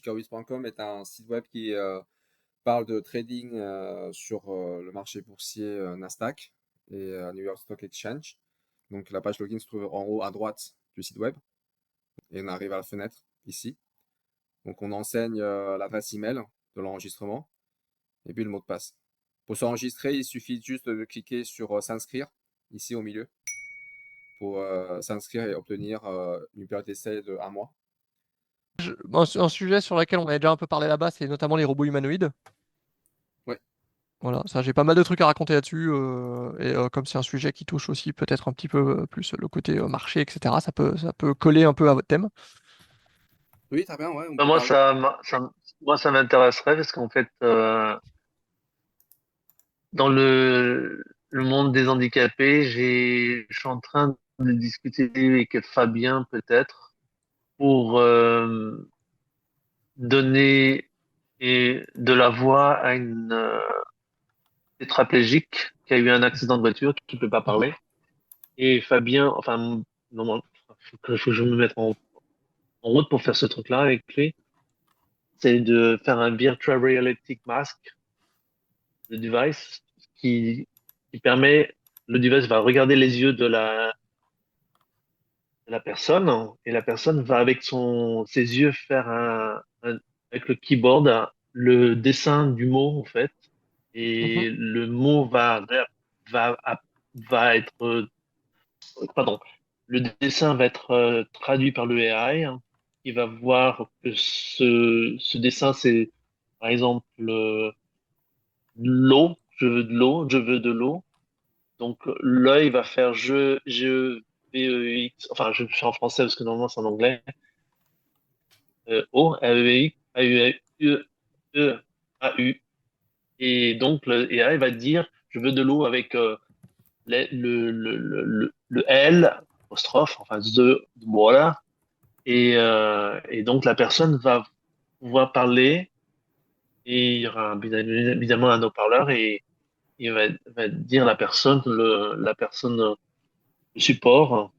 Kahoot.com est un site web qui parle de trading sur le marché boursier Nasdaq et New York Stock Exchange. Donc la page login se trouve en haut à droite du site web et on arrive à la fenêtre ici. Donc on enseigne l'adresse email de l'enregistrement et puis le mot de passe. Pour s'enregistrer, il suffit juste de cliquer sur s'inscrire ici au milieu pour s'inscrire et obtenir une période d'essai de 1 mois. Un sujet sur lequel on avait déjà un peu parlé là-bas, c'est notamment les robots humanoïdes. Ouais. Voilà, ça, j'ai pas mal de trucs à raconter là-dessus. Comme c'est un sujet qui touche aussi peut-être un petit peu plus le côté marché, etc., ça peut coller un peu à votre thème. Oui, très bien, ouais, on Bah, peut parler. moi, ça m'intéresserait parce qu'en fait, dans le monde des handicapés, je suis en train de discuter avec Fabien peut-être pour donner de la voix à une tétraplégique qui a eu un accident de voiture, qui ne peut pas Mhm. parler. Et Fabien, enfin, non, faut que je me mette en route pour faire ce truc-là avec lui. C'est de faire un virtual reality mask, le device, qui permet, le device va regarder les yeux de la personne et la personne va avec ses yeux faire avec le keyboard le dessin du mot en fait Mhm. et le mot va, va être pardon, le dessin va être traduit par le AI, hein, qui va voir que ce dessin, c'est par exemple l'eau, je veux de l'eau, je veux de l'eau. Donc l'œil va faire VEX, enfin je suis en français parce que normalement c'est en anglais, O, AEX, A-U. Et donc le AI va dire, je veux de l'eau avec le L, apostrophe, enfin the, voilà. Et donc la personne va pouvoir parler et il y aura évidemment un haut-parleur et il va dire la personne, la personne le support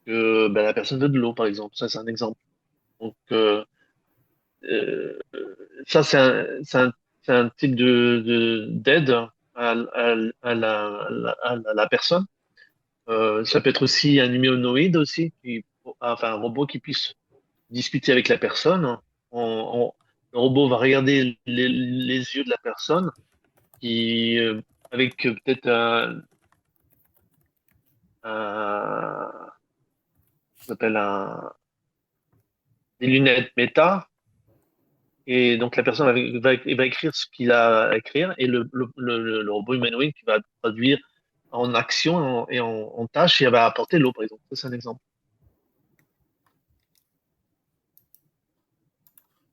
que ben, la personne veut de l'eau par exemple. Ça c'est un exemple. Donc euh, ça c'est un type d'aide à la personne. Ça peut être aussi un humanoïde aussi, enfin un robot qui puisse discuter avec la personne. Le robot va regarder les yeux de la personne qui, avec peut-être ça s'appelle des lunettes méta. Et donc la personne va écrire ce qu'il a à écrire et le robot humanoïde qui va traduire en action et en tâche et elle va apporter l'eau, par exemple. Ça, c'est un exemple.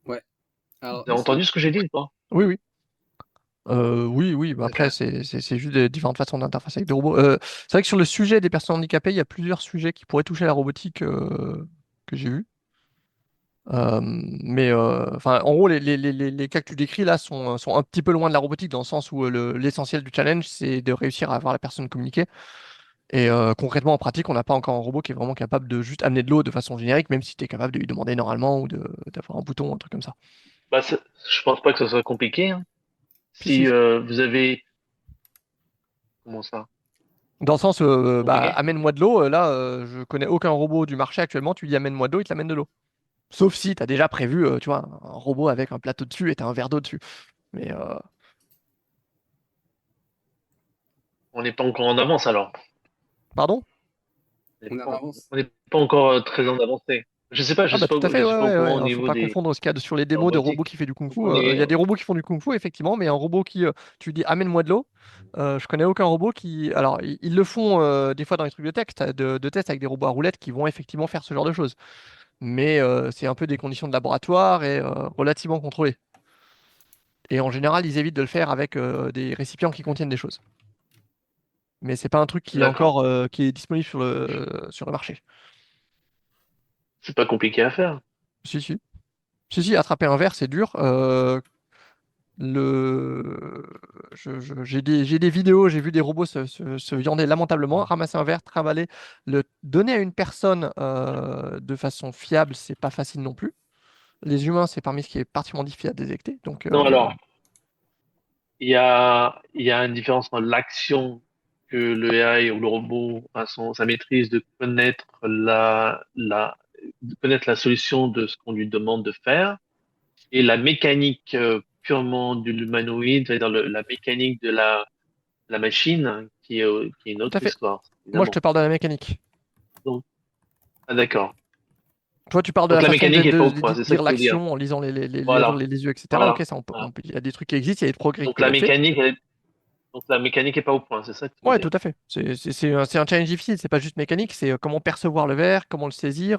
Ouais. Alors, Vous avez entendu ce que j'ai dit ou pas? Oui, oui. Oui, oui, bah après, D'accord. c'est juste des différentes façons d'interfacer avec des robots. C'est vrai que sur le sujet des personnes handicapées, il y a plusieurs sujets qui pourraient toucher à la robotique que j'ai vus. Enfin, en gros, les cas que tu décris là sont un petit peu loin de la robotique dans le sens où l'essentiel du challenge, c'est de réussir à avoir la personne communiquer. Et concrètement, en pratique, on n'a pas encore un robot qui est vraiment capable de juste amener de l'eau de façon générique, même si tu es capable de lui demander normalement ou d'avoir un bouton, un truc comme ça. Bah, je pense pas que ce soit compliqué, hein. Si, Si si. vous avez... Comment ça? Dans le sens, bah, Compliqué? amène-moi de l'eau. Là, je connais aucun robot du marché actuellement. Tu lui dis amène-moi de l'eau, il te l'amène de l'eau. Sauf si tu as déjà prévu, tu vois, un robot avec un plateau dessus et tu un verre d'eau dessus. Mais, On n'est pas encore en avance alors. pardon? on est en avance. On n'est pas encore très en avancé. Ah bah tout à Je fait, suis ouais, pas au ouais, courant au ouais. Faut niveau pas des confondre ce qu'il y a sur les démos de robots robotiques. qui fait du kung-fu. Donc on Il est, y a des robots qui font du kung-fu, effectivement, mais un robot qui, tu dis amène-moi de l'eau. Je connais aucun robot qui. Alors, ils le font des fois dans les trucs de texte, de test avec des robots à roulettes qui vont effectivement faire ce genre de choses. Mais c'est un peu des conditions de laboratoire et relativement contrôlées. Et en général, ils évitent de le faire avec des récipients qui contiennent des choses. Mais c'est pas un truc qui est d'accord. encore qui est disponible sur le marché. C'est pas compliqué à faire. Si, si. Si, si, attraper un verre, c'est dur. Le... j'ai des vidéos, j'ai vu des robots se viander lamentablement, ramasser un verre, trimballer, le donner à une personne de façon fiable, c'est pas facile non plus. Les humains, c'est parmi ce qui est particulièrement difficile à détecter. Donc, Non, alors, il y a une différence entre l'action que le AI ou le robot a sa maîtrise de de connaître la solution de ce qu'on lui demande de faire et la mécanique purement de l'humanoïde, c'est-à-dire la mécanique de la machine, hein, qui est une tout à autre fait. histoire, Moi, je te évidemment. parle de la mécanique. Donc, ah, d'accord. Toi, tu parles de Donc la la façon mécanique est pas au de point, c'est ça dire que tu veux dire. l'action en lisant les lèvres, Voilà, les yeux, etc. Ok, voilà. ça, Voilà. il y a des trucs qui existent, il y a des progrès qui Donc peuvent la être faits. mécanique, donc la mécanique est pas au point, c'est ça que tu veux Ouais, dire. tout à fait. C'est un challenge difficile. C'est pas juste mécanique, c'est comment percevoir le verre, comment le saisir.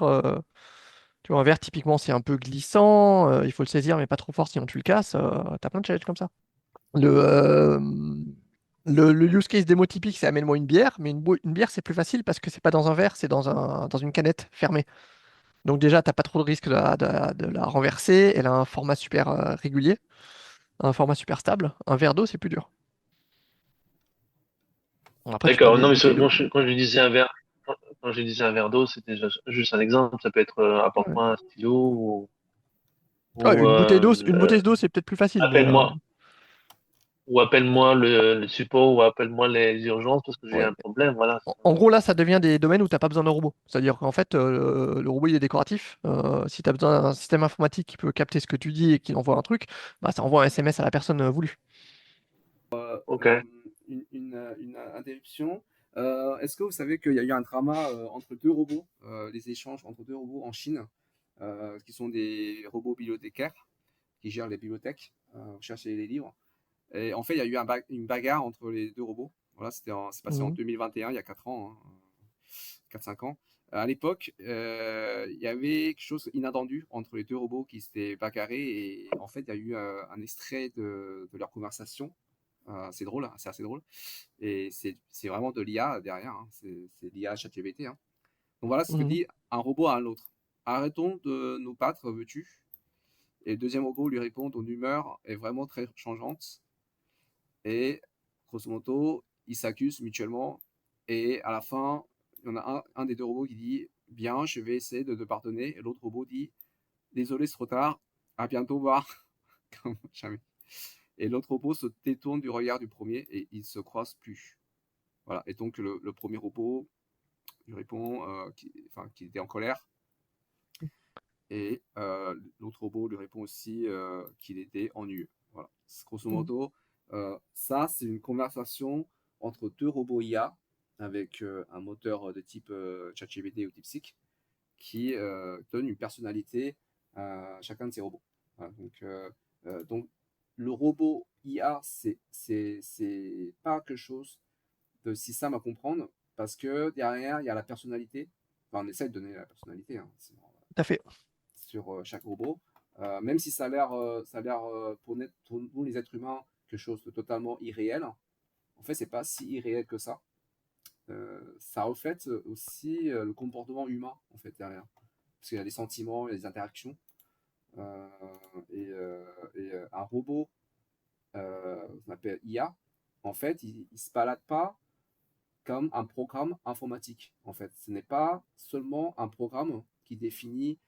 Tu vois, un verre, typiquement, c'est un peu glissant. Il faut le saisir, mais pas trop fort, sinon tu le casses. T'as plein de challenges comme ça. Le, euh, le use case démo typique, c'est amène-moi une bière, mais une bière, c'est plus facile parce que c'est pas dans un verre, c'est dans une canette fermée. Donc déjà, t'as pas trop de risque de la renverser. Elle a un format super régulier, un format super stable. Un verre d'eau, c'est plus dur. Bon, après, tu parles D'accord. des Non, mais bouteilles d'eau. quand je disais quand je disais un verre d'eau, c'était juste un exemple. Ça peut être Ouais. apporte-moi un stylo Ouais, ou une bouteille d'eau, c'est peut-être plus facile, mais appelle-moi appelle-moi le support ou appelle-moi les urgences parce que j'ai ouais. un problème. Voilà. En gros, là, ça devient des domaines où t'as pas besoin d'un robot. C'est-à-dire qu'en fait, le robot, il est décoratif. Si tu as besoin d'un système informatique qui peut capter ce que tu dis et qui envoie un truc, bah, ça envoie un SMS à la personne voulue. Ok. Une interruption. Est-ce que vous savez qu'il y a eu un drama entre deux robots, les échanges entre deux robots en Chine, qui sont des robots bibliothécaires qui gèrent les bibliothèques, chercher les livres. Et en fait, il y a eu une bagarre entre les deux robots. Voilà, c'est passé en Mhm. 2021, il y a 4 ans, hein, 4-5 ans. À l'époque, il y avait quelque chose d'inattendu entre les deux robots qui s'étaient bagarrés. Et en fait, il y a eu un extrait de leur conversation. C'est drôle, hein, c'est assez drôle. Et c'est vraiment de l'IA derrière. Hein, c'est l'IA ChatGPT. Hein. Donc voilà ce que Mhm. dit un robot à un autre. Arrêtons de nous battre, veux-tu? Et le deuxième robot lui répond, ton humeur est vraiment très changeante. Et grosso modo, ils s'accusent mutuellement. Et à la fin, il y en a un des deux robots qui dit, bien, je vais essayer de te pardonner. Et l'autre robot dit, désolé, c'est trop tard. À bientôt, voir. Comme jamais. Et l'autre robot se détourne du regard du premier et ils se croisent plus. Voilà. Et donc le premier robot lui répond qu'il était en colère. Et l'autre robot lui répond aussi qu'il était ennuyeux. Voilà. Grosso Mhm. modo, ça, c'est une conversation entre deux robots IA avec un moteur de type ChatGPT ou DeepSeek qui donne une personnalité à chacun de ces robots. Voilà. Donc, le robot IA, c'est pas quelque chose de si simple à comprendre parce que derrière, il y a la personnalité. Enfin, on essaie de donner la personnalité. Hein, Tout à fait. sur chaque robot. Même si ça a l'air pour nous les êtres humains quelque chose de totalement irréel, en fait c'est pas si irréel que ça. Ça reflète aussi le comportement humain en fait derrière, parce qu'il y a des sentiments, il y a des interactions. Euh, un robot qu'on appelle IA, en fait, il se balade pas comme un programme informatique. En fait, ce n'est pas seulement un programme qui définit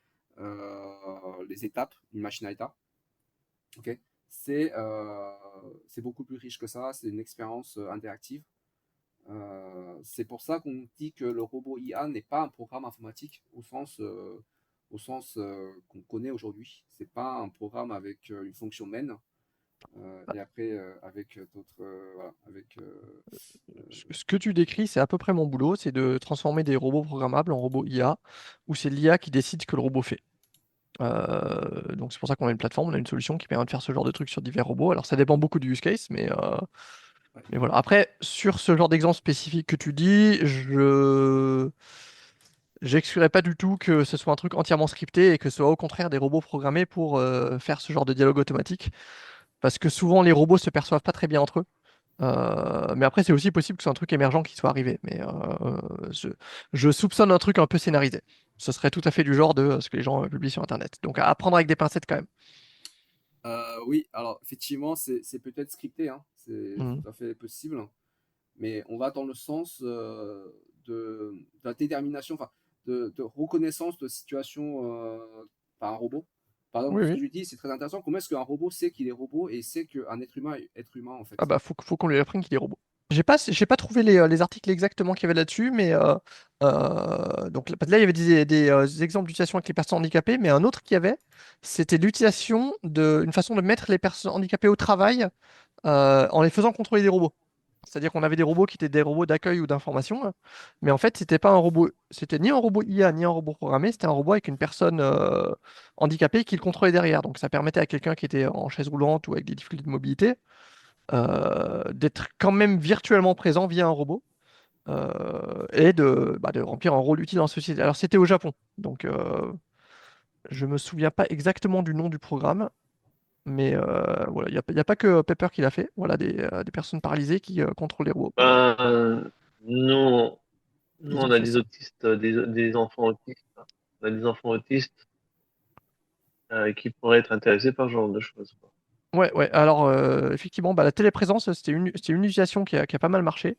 les étapes d'une machine à état. Ok, c'est beaucoup plus riche que ça. C'est une expérience interactive. C'est pour ça qu'on dit que le robot IA n'est pas un programme informatique au sens qu'on connaît aujourd'hui. C'est pas un programme avec une fonction main et après avec d'autres voilà, avec Ce que tu décris, c'est à peu près mon boulot, c'est de transformer des robots programmables en robots IA, où c'est l'IA qui décide ce que le robot fait. Donc c'est pour ça qu'on a une plateforme, on a une solution qui permet de faire ce genre de trucs sur divers robots. Alors ça dépend beaucoup du use case, ouais. mais voilà. Après, sur ce genre d'exemple spécifique que tu dis, j'exclurais pas du tout que ce soit un truc entièrement scripté et que ce soit au contraire des robots programmés pour faire ce genre de dialogue automatique. Parce que souvent les robots se perçoivent pas très bien entre eux. Mais après, c'est aussi possible que ce soit un truc émergent qui soit arrivé. Mais je soupçonne un truc un peu scénarisé. Ce serait tout à fait du genre de ce que les gens publient sur Internet. Donc à prendre avec des pincettes quand même. Oui, alors effectivement, c'est peut-être scripté, hein, c'est Mhm. tout à fait possible, mais on va dans le sens de la détermination, enfin, de reconnaissance de situation par un robot. Par exemple, Oui, ce que oui. je dis, c'est très intéressant. Comment est-ce qu'un robot sait qu'il est robot et sait qu'un être humain est être humain, en fait? Ah bah faut qu'on lui apprenne qu'il est robot. J'ai pas trouvé les articles exactement qu'il y avait là-dessus, mais donc là il y avait des exemples d'utilisation avec les personnes handicapées, mais un autre qu'il y avait, c'était l'utilisation une façon de mettre les personnes handicapées au travail en les faisant contrôler des robots. C'est-à-dire qu'on avait des robots qui étaient des robots d'accueil ou d'information, hein, mais en fait c'était pas un robot, c'était ni un robot IA ni un robot programmé, c'était un robot avec une personne handicapée qui le contrôlait derrière. Donc ça permettait à quelqu'un qui était en chaise roulante ou avec des difficultés de mobilité d'être quand même virtuellement présent via un robot et de remplir un rôle utile en société. Alors c'était au Japon, donc je me souviens pas exactement du nom du programme, mais voilà, il y a pas que Pepper qui l'a fait. Voilà, des personnes paralysées qui contrôlent les robots. Voilà, Ben, nous, nous, ils on ont a fait des ça. autistes, des enfants autistes, hein. On a des enfants autistes qui pourraient être intéressés par ce genre de choses, quoi. Ouais, ouais. Alors effectivement, bah, la téléprésence, c'était une utilisation qui a pas mal marché.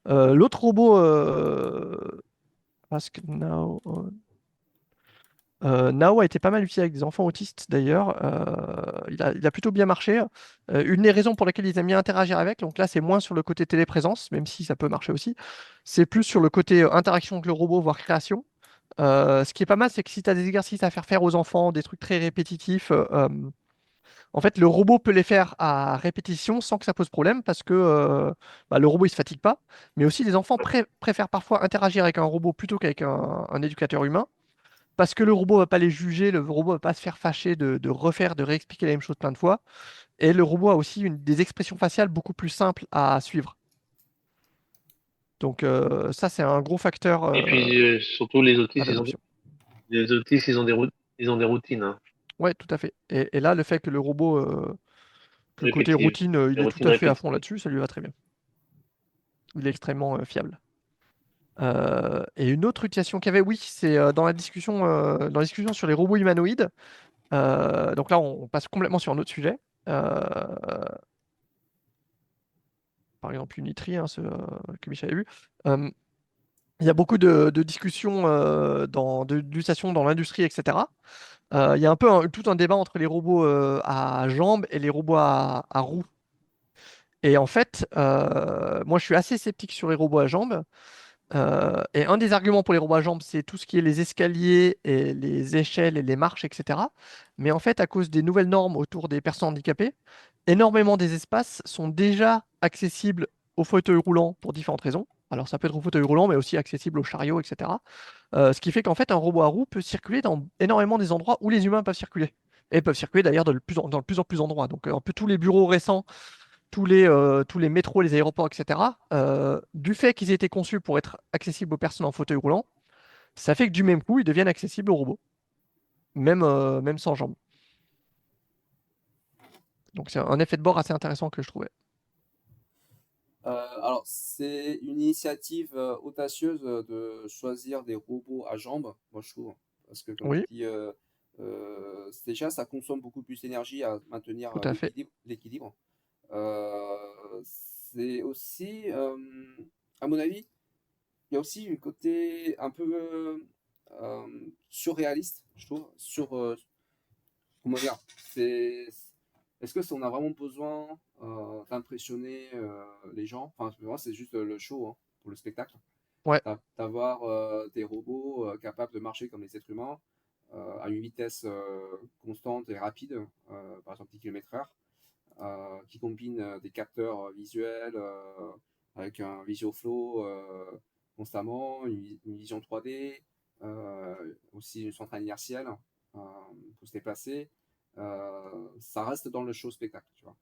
L'autre robot, Ask Now. Nao a été pas mal utilisé avec des enfants autistes d'ailleurs. Il a plutôt bien marché. Une des raisons pour lesquelles ils aiment bien interagir avec, donc là c'est moins sur le côté téléprésence, même si ça peut marcher aussi, c'est plus sur le côté interaction avec le robot, voire création. Ce qui est pas mal, c'est que si tu as des exercices à faire aux enfants, des trucs très répétitifs, en fait le robot peut les faire à répétition sans que ça pose problème parce que bah, le robot il se fatigue pas. Mais aussi les enfants préfèrent parfois interagir avec un robot plutôt qu'avec un éducateur humain parce que le robot va pas les juger, le robot va pas se faire fâcher de refaire, de réexpliquer la même chose plein de fois. Et le robot a aussi des expressions faciales beaucoup plus simples à suivre. Donc ça, c'est un gros facteur Et puis, surtout, à l'adoption. les autistes, ils ont des routines, hein, Ouais, tout à fait. Et là, le fait que le robot, que le côté répétitives, routine, il des est tout routines à fait à fond répétitives. là-dessus, ça lui va très bien. Il est extrêmement fiable. Et une autre utilisation qu'il y avait, oui, c'est dans la discussion sur les robots humanoïdes. Donc là, on passe complètement sur un autre sujet. Par exemple Unitry, hein, que Michel a vu. Euh, il y a beaucoup de discussions d'utilisation dans l'industrie, etc. Il y a un peu tout un débat entre les robots à jambes et les robots à roues. Et en fait, moi je suis assez sceptique sur les robots à jambes. Et un des arguments pour les robots à jambes, c'est tout ce qui est les escaliers et les échelles et les marches, etc. Mais en fait, à cause des nouvelles normes autour des personnes handicapées, énormément des espaces sont déjà accessibles aux fauteuils roulants pour différentes raisons. Alors ça peut être au fauteuil roulant, mais aussi accessible aux chariots, etc. Ce qui fait qu'en fait, un robot à roues peut circuler dans énormément des endroits où les humains peuvent circuler. Et peuvent circuler d'ailleurs dans le plus en plus d'endroits. Donc un peu tous les bureaux récents, tous les métros, les aéroports, etc., du fait qu'ils aient été conçus pour être accessibles aux personnes en fauteuil roulant, ça fait que du même coup, ils deviennent accessibles aux robots, même sans jambes. Donc c'est un effet de bord assez intéressant que je trouvais. Alors, c'est une initiative audacieuse de choisir des robots à jambes, moi je trouve. Parce que, comme Oui, tu dis, déjà, ça consomme beaucoup plus d'énergie à maintenir tout à fait. l'équilibre. C'est aussi, à mon avis, il y a aussi un côté un peu surréaliste, je trouve, comment dire, c'est, est-ce que on a vraiment besoin d'impressionner les gens? Enfin, pour moi, c'est juste le show, hein, pour le spectacle. Ouais. D'avoir des robots capables de marcher comme les êtres humains à une vitesse constante et rapide, par exemple 10 km/h, qui combine des capteurs visuels avec un VisioFlow constamment, une vision 3D, aussi une centrale inertielle pour se déplacer. Ça reste dans le show spectacle, tu vois.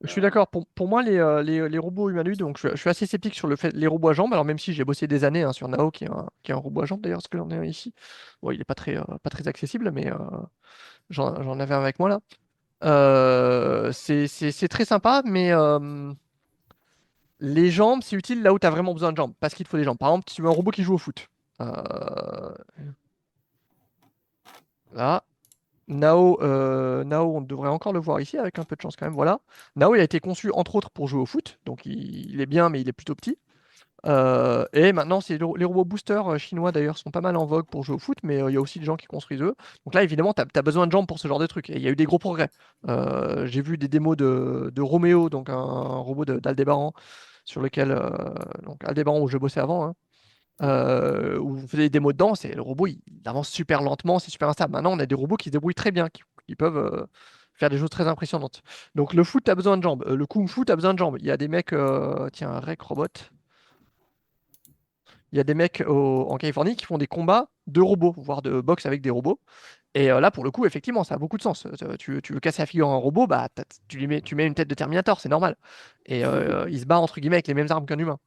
Je suis d'accord. Pour moi, les robots humanoïdes, donc je suis assez sceptique sur le fait les robots à jambes. Alors même si j'ai bossé des années hein, sur Nao, qui est un robot à jambes d'ailleurs, ce que j'en ai un ici. Bon, il n'est pas très accessible, mais j'en avais un avec moi là. C'est très sympa, mais les jambes, c'est utile là où tu as vraiment besoin de jambes, parce qu'il te faut des jambes. Par exemple, tu veux un robot qui joue au foot. Euh, Là, Nao, on devrait encore le voir ici, avec un peu de chance quand même. Voilà. Nao, il a été conçu entre autres pour jouer au foot, donc il est bien, mais il est plutôt petit. Et maintenant, les robots boosters chinois d'ailleurs sont pas mal en vogue pour jouer au foot, mais il y a aussi des gens qui construisent eux. Donc là, évidemment, tu as besoin de jambes pour ce genre de truc. Et il y a eu des gros progrès. J'ai vu des démos de Roméo, donc un robot d'Aldébaran, sur lequel. Donc Aldébaran où je bossais avant, hein, où on faisait des démos dedans, le robot il avance super lentement, c'est super instable. Maintenant, on a des robots qui se débrouillent très bien, qui peuvent faire des choses très impressionnantes. Donc le foot, tu as besoin de jambes. Le kung fu, tu as besoin de jambes. Il y a des mecs, tiens, Rec Robot. Il y a des mecs en Californie qui font des combats de robots, voire de boxe avec des robots. Et là, pour le coup, effectivement, ça a beaucoup de sens. Tu veux casser la figure à un robot, bah, tu mets une tête de Terminator, c'est normal. Et il se bat entre guillemets avec les mêmes armes qu'un humain.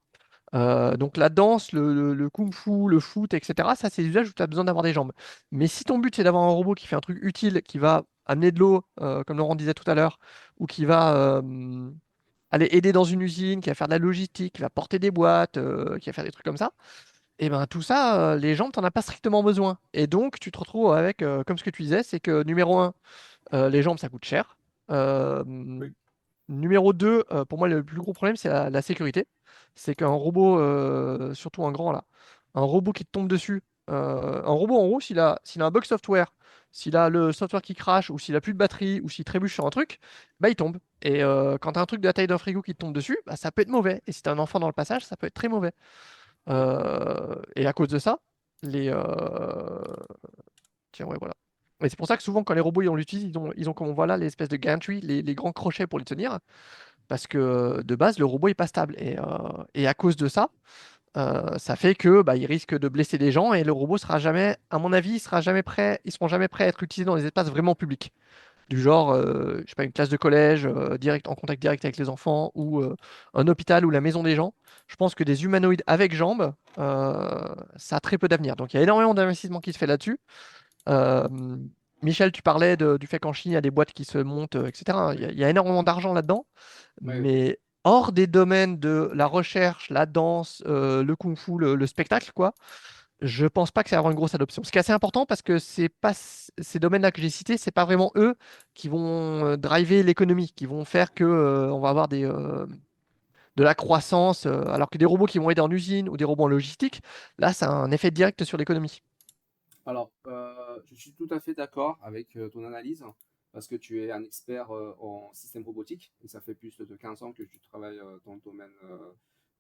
Donc la danse, le kung-fu, le foot, etc., ça, c'est des usages où tu as besoin d'avoir des jambes. Mais si ton but, c'est d'avoir un robot qui fait un truc utile, qui va amener de l'eau, comme Laurent disait tout à l'heure, ou qui va aller aider dans une usine, qui va faire de la logistique, qui va porter des boîtes, qui va faire des trucs comme ça, et ben tout ça, les jambes, t'en as pas strictement besoin. Et donc, tu te retrouves avec, comme ce que tu disais, c'est que numéro un, les jambes, ça coûte cher. Euh, Oui. Numéro 2, pour moi, le plus gros problème, c'est la sécurité. C'est qu'un robot, surtout un grand là, un robot qui te tombe dessus, un robot en gros, s'il a un bug software, s'il a le software qui crache, ou s'il a plus de batterie, ou s'il trébuche sur un truc, bah il tombe. Et quand t'as un truc de la taille d'un frigo qui te tombe dessus, bah, ça peut être mauvais. Et si t'as un enfant dans le passage, ça peut être très mauvais. Et à cause de ça, les. Tiens, ouais, voilà. Et c'est pour ça que souvent, quand les robots on l'utilise, ils ont comme on voit là, les espèces de gantry, les grands crochets pour les tenir. Parce que de base, le robot est pas stable. Et à cause de ça, ça fait que bah, il risque de blesser des gens et le robot sera jamais, à mon avis, ils seront jamais prêts à être utilisés dans des espaces vraiment publics. Du genre, je sais pas, une classe de collège, direct, en contact direct avec les enfants, ou un hôpital ou la maison des gens. Je pense que des humanoïdes avec jambes, ça a très peu d'avenir. Donc il y a énormément d'investissement qui se fait là-dessus. Euh, Michel, tu parlais du fait qu'en Chine, il y a des boîtes qui se montent, etc. Oui. Il y a énormément d'argent là-dedans, Ouais. mais hors des domaines de la recherche, la danse, le kung-fu, le spectacle, quoi, je pense pas que ça va avoir une grosse adoption. Ce qui est assez important parce que c'est pas ces domaines-là que j'ai cités, c'est pas vraiment eux qui vont driver l'économie, qui vont faire que on va avoir de la croissance, alors que des robots qui vont aider en usine ou des robots en logistique, là, ça a un effet direct sur l'économie. Alors, je suis tout à fait d'accord avec ton analyse, parce que tu es un expert en système robotique, et ça fait plus de 15 ans que tu travailles dans le domaine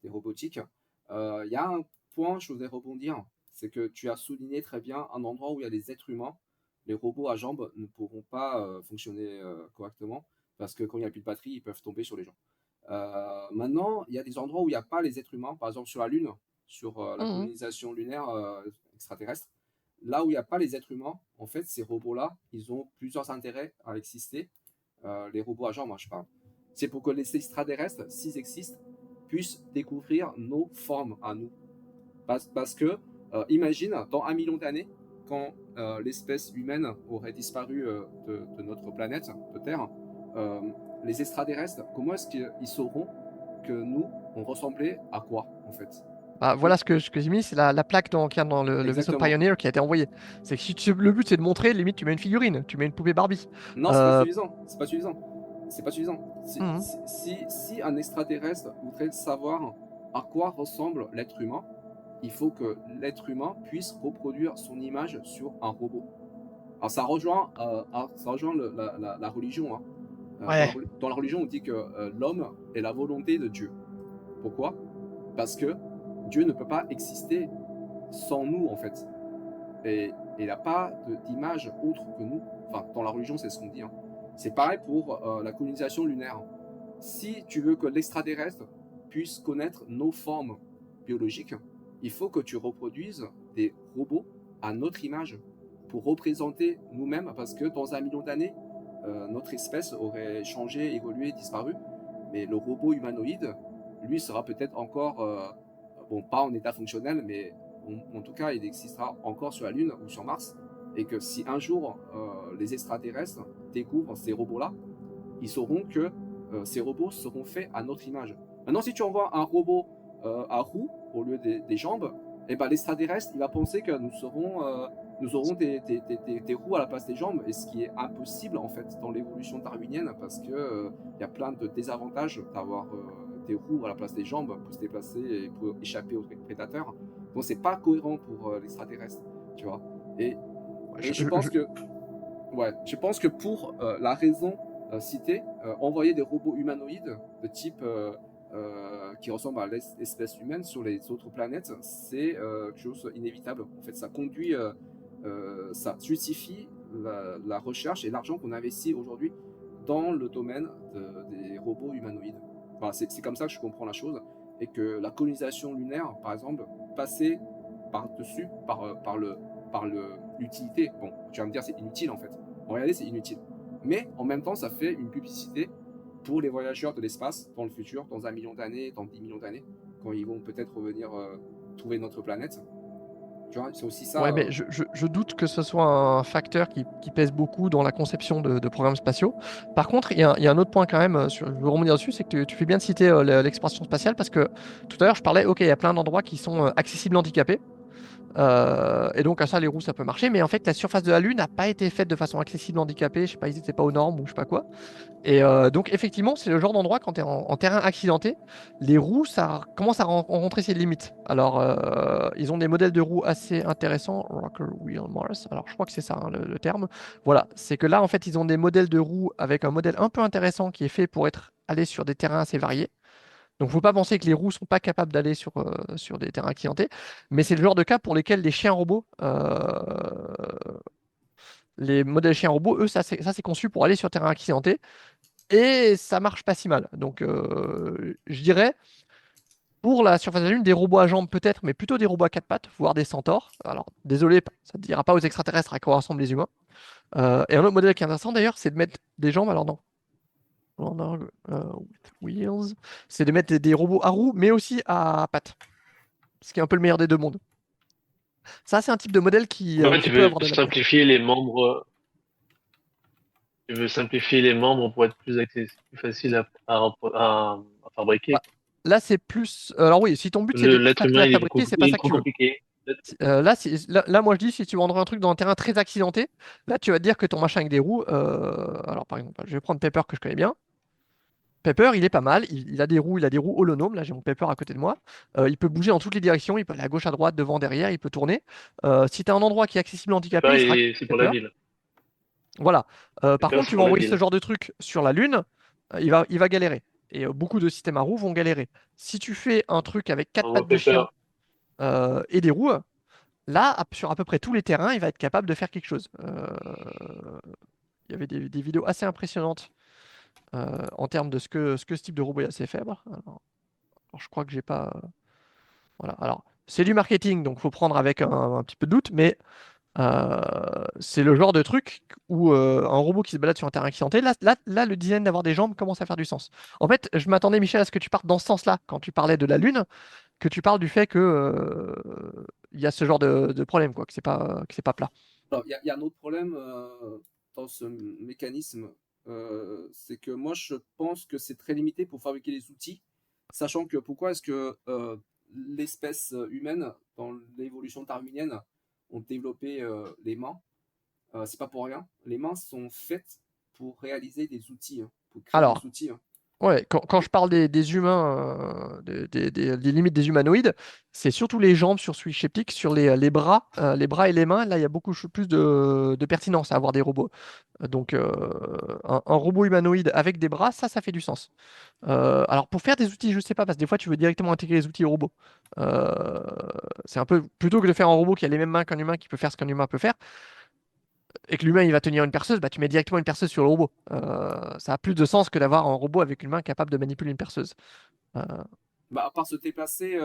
des robotiques. Il y a un point, je voudrais rebondir, c'est que tu as souligné très bien un endroit où il y a des êtres humains. Les robots à jambes ne pourront pas fonctionner correctement, parce que quand il n'y a plus de batterie, ils peuvent tomber sur les gens. Maintenant, il y a des endroits où il n'y a pas les êtres humains, par exemple sur la Lune, sur la Mhm. colonisation lunaire extraterrestre. Là où il n'y a pas les êtres humains, en fait, ces robots-là, ils ont plusieurs intérêts à exister. Les robots à jambes, moi, je parle. C'est pour que les extraterrestres, s'ils existent, puissent découvrir nos formes à nous. Parce que, imagine, dans 1 million d'années, quand l'espèce humaine aurait disparu de notre planète, de Terre, euh, les extraterrestres, comment est-ce qu'ils sauront que nous, on ressemblait à quoi, en fait? Bah, voilà ce que j'ai mis, c'est la plaque qu'il y a dans le vaisseau Exactement. Pioneer qui a été envoyé. C'est que si le but c'est de montrer, limite tu mets une figurine, tu mets une poupée Barbie. Non, c'est pas Euh, suffisant. C'est pas suffisant. C'est pas suffisant. mhm. Si un extraterrestre voudrait savoir à quoi ressemble l'être humain, il faut que l'être humain puisse reproduire son image sur un robot. Alors ça rejoint la religion. Hein. Ouais. Dans la religion, on dit que l'homme est la volonté de Dieu. Pourquoi? Parce que Dieu ne peut pas exister sans nous, en fait. Et il n'a pas d'image autre que nous. Enfin, dans la religion, c'est ce qu'on dit. Hein. C'est pareil pour la colonisation lunaire. Si tu veux que l'extraterrestre puisse connaître nos formes biologiques, il faut que tu reproduises des robots à notre image pour représenter nous-mêmes, parce que dans 1 million d'années, notre espèce aurait changé, évolué, disparu. Mais le robot humanoïde, lui, sera peut-être encore, bon, pas en état fonctionnel, mais en tout cas, il existera encore sur la Lune ou sur Mars. Et que si un jour les extraterrestres découvrent ces robots-là, ils sauront que ces robots seront faits à notre image. Maintenant, si tu envoies un robot à roues au lieu des jambes, eh ben, l'extraterrestre, il va penser que nous aurons des roues à la place des jambes, et ce qui est impossible en fait dans l'évolution darwinienne, parce que y a plein de désavantages d'avoir des roues à la place des jambes pour se déplacer et pour échapper aux prédateurs. Donc c'est pas cohérent pour l'extraterrestre, tu vois. Et je pense que, ouais, je pense que pour la raison citée, envoyer des robots humanoïdes de type qui ressemblent à l'espèce humaine sur les autres planètes, c'est quelque chose d'inévitable. En fait, ça conduit, ça justifie la recherche et l'argent qu'on investit aujourd'hui dans le domaine des robots humanoïdes. Voilà, c'est comme ça que je comprends la chose. Et que la colonisation lunaire, par exemple, passait par-dessus, par l'utilité. Bon, tu vas me dire, c'est inutile en fait. En réalité, c'est inutile. Mais en même temps, ça fait une publicité pour les voyageurs de l'espace dans le futur, dans 1 million d'années, dans 10 millions d'années, quand ils vont peut-être revenir trouver notre planète. Tu vois, c'est aussi ça. Ouais, mais je doute que ce soit un facteur qui pèse beaucoup dans la conception de programmes spatiaux. Par contre, il y a un autre point quand même, je veux rebondir dessus, c'est que tu fais bien de citer l'exploration spatiale parce que tout à l'heure, je parlais, ok, il y a plein d'endroits qui sont accessibles handicapés. Et donc à ça, les roues, ça peut marcher. Mais en fait, la surface de la Lune n'a pas été faite de façon accessible handicapée. Je sais pas, ils n'étaient pas aux normes ou je sais pas quoi. Et donc effectivement, c'est le genre d'endroit quand tu es en terrain accidenté, les roues, ça commence à rencontrer ses limites. Alors, ils ont des modèles de roues assez intéressants, Rocker Wheel Mars. Alors, je crois que c'est ça hein, le terme. Voilà, c'est que là, en fait, ils ont des modèles de roues avec un modèle un peu intéressant qui est fait pour être allé sur des terrains assez variés. Donc, faut pas penser que les roues sont pas capables d'aller sur des terrains accidentés, mais c'est le genre de cas pour lesquels les chiens robots, les modèles chiens robots, eux, ça c'est conçu pour aller sur terrain accidenté. Et ça marche pas si mal. Donc, je dirais, pour la surface de la Lune, des robots à jambes peut-être, mais plutôt des robots à quatre pattes, voire des centaures. Alors, désolé, ça ne dira pas aux extraterrestres à quoi ressemblent les humains. Et un autre modèle qui est intéressant d'ailleurs, c'est de mettre des jambes, alors non, with wheels, c'est de mettre des robots à roues, mais aussi à pattes. Ce qui est un peu le meilleur des deux mondes. Ça, c'est un type de modèle Ouais, qui tu peut veux avoir de l'avenir. simplifier les membres. Tu veux simplifier les membres pour être plus facile à fabriquer. Bah, là, c'est plus. Alors, oui, si ton but c'est d'être L'être facile humain, à fabriquer, c'est pas il est ça que trop tu veux. compliqué. Là, moi je dis, si tu vendrais un truc dans un terrain très accidenté, là tu vas te dire que ton machin avec des roues. Alors par exemple, je vais prendre Pepper que je connais bien. Pepper, il est pas mal. Il a des roues, il a des roues holonomes. Là, j'ai mon Pepper à côté de moi. Il peut bouger dans toutes les directions. Il peut aller à gauche, à droite, devant, derrière. Il peut tourner. Si tu as un endroit qui est accessible handicapé, il sera C'est pour la Pepper. ville. Voilà. Par Pepper, contre, c'est tu vas pour la envoyer ce ville. genre de truc sur la Lune, il va galérer. Et beaucoup de systèmes à roues vont galérer. Si tu fais un truc avec quatre Envoie pattes de Pepper. chien et des roues, là, sur à peu près tous les terrains, il va être capable de faire quelque chose. Il y avait des vidéos assez impressionnantes en termes de ce que ce type de robot est assez faible. Alors, je crois que j'ai pas. Voilà. Alors, c'est du marketing, donc faut prendre avec un petit peu de doute, mais c'est le genre de truc où un robot qui se balade sur un terrain accidenté, là, le design d'avoir des jambes commence à faire du sens. En fait, je m'attendais, Michel, à ce que tu partes dans ce sens-là quand tu parlais de la Lune, que tu parles du fait que il y a ce genre de problème, quoi, que c'est pas plat. Alors, il y a un autre problème dans ce mécanisme, c'est que moi je pense que c'est très limité pour fabriquer les outils, sachant que pourquoi est-ce que l'espèce humaine, dans l'évolution darwinienne, ont développé les mains. C'est pas pour rien. Les mains sont faites pour réaliser des outils, hein, pour créer des Alors, outils. Hein. ouais, quand je parle des humains, des limites des humanoïdes, c'est surtout les jambes sur Switch Epic, sur les bras et les mains. Là, il y a beaucoup plus de pertinence à avoir des robots. Donc, un robot humanoïde avec des bras, ça fait du sens. Alors, pour faire des outils, je sais pas, parce que des fois, tu veux directement intégrer les outils au robot. Euh, c'est un peu plutôt que de faire un robot qui a les mêmes mains qu'un humain, qui peut faire ce qu'un humain peut faire, et que l'humain il va tenir une perceuse, bah, tu mets directement une perceuse sur le robot. Ça a plus de sens que d'avoir un robot avec une main capable de manipuler une perceuse. Euh, Bah, à part se déplacer,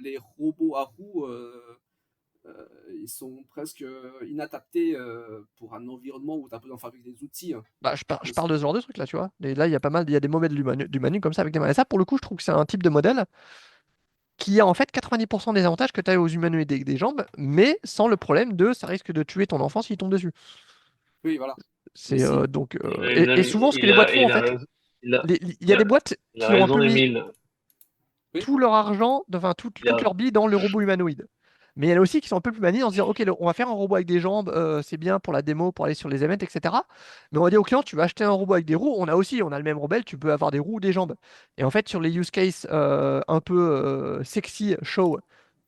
les robots à roues, ils sont presque inadaptés pour un environnement où tu as besoin de fabriquer des outils. Hein. je parle de ce genre de truc là, tu vois. Et là, il y a pas mal, il y a des modèles d'humanoïdes comme ça avec des mains. Et ça, pour le coup, je trouve que c'est un type de modèle qui a en fait 90% des avantages que tu as aux humanoïdes avec des jambes, mais sans le problème de ça risque de tuer ton enfant s'il tombe dessus. Oui, voilà. Mais C'est si. donc et souvent ce que les Il boîtes a, font en il a fait, raison. Il a, il y il a des a, boîtes il a qui ont un raison, peu mis Émile. Oui. tout leur argent, enfin toute Il a- leur bille dans le robot humanoïde. Mais il y en a aussi qui sont un peu plus maniés en se disant, OK, on va faire un robot avec des jambes, c'est bien pour la démo, pour aller sur les events, etc. Mais on va dire au client, tu vas acheter un robot avec des roues. On a le même rebelle, tu peux avoir des roues ou des jambes. Et en fait, sur les use cases un peu sexy, show,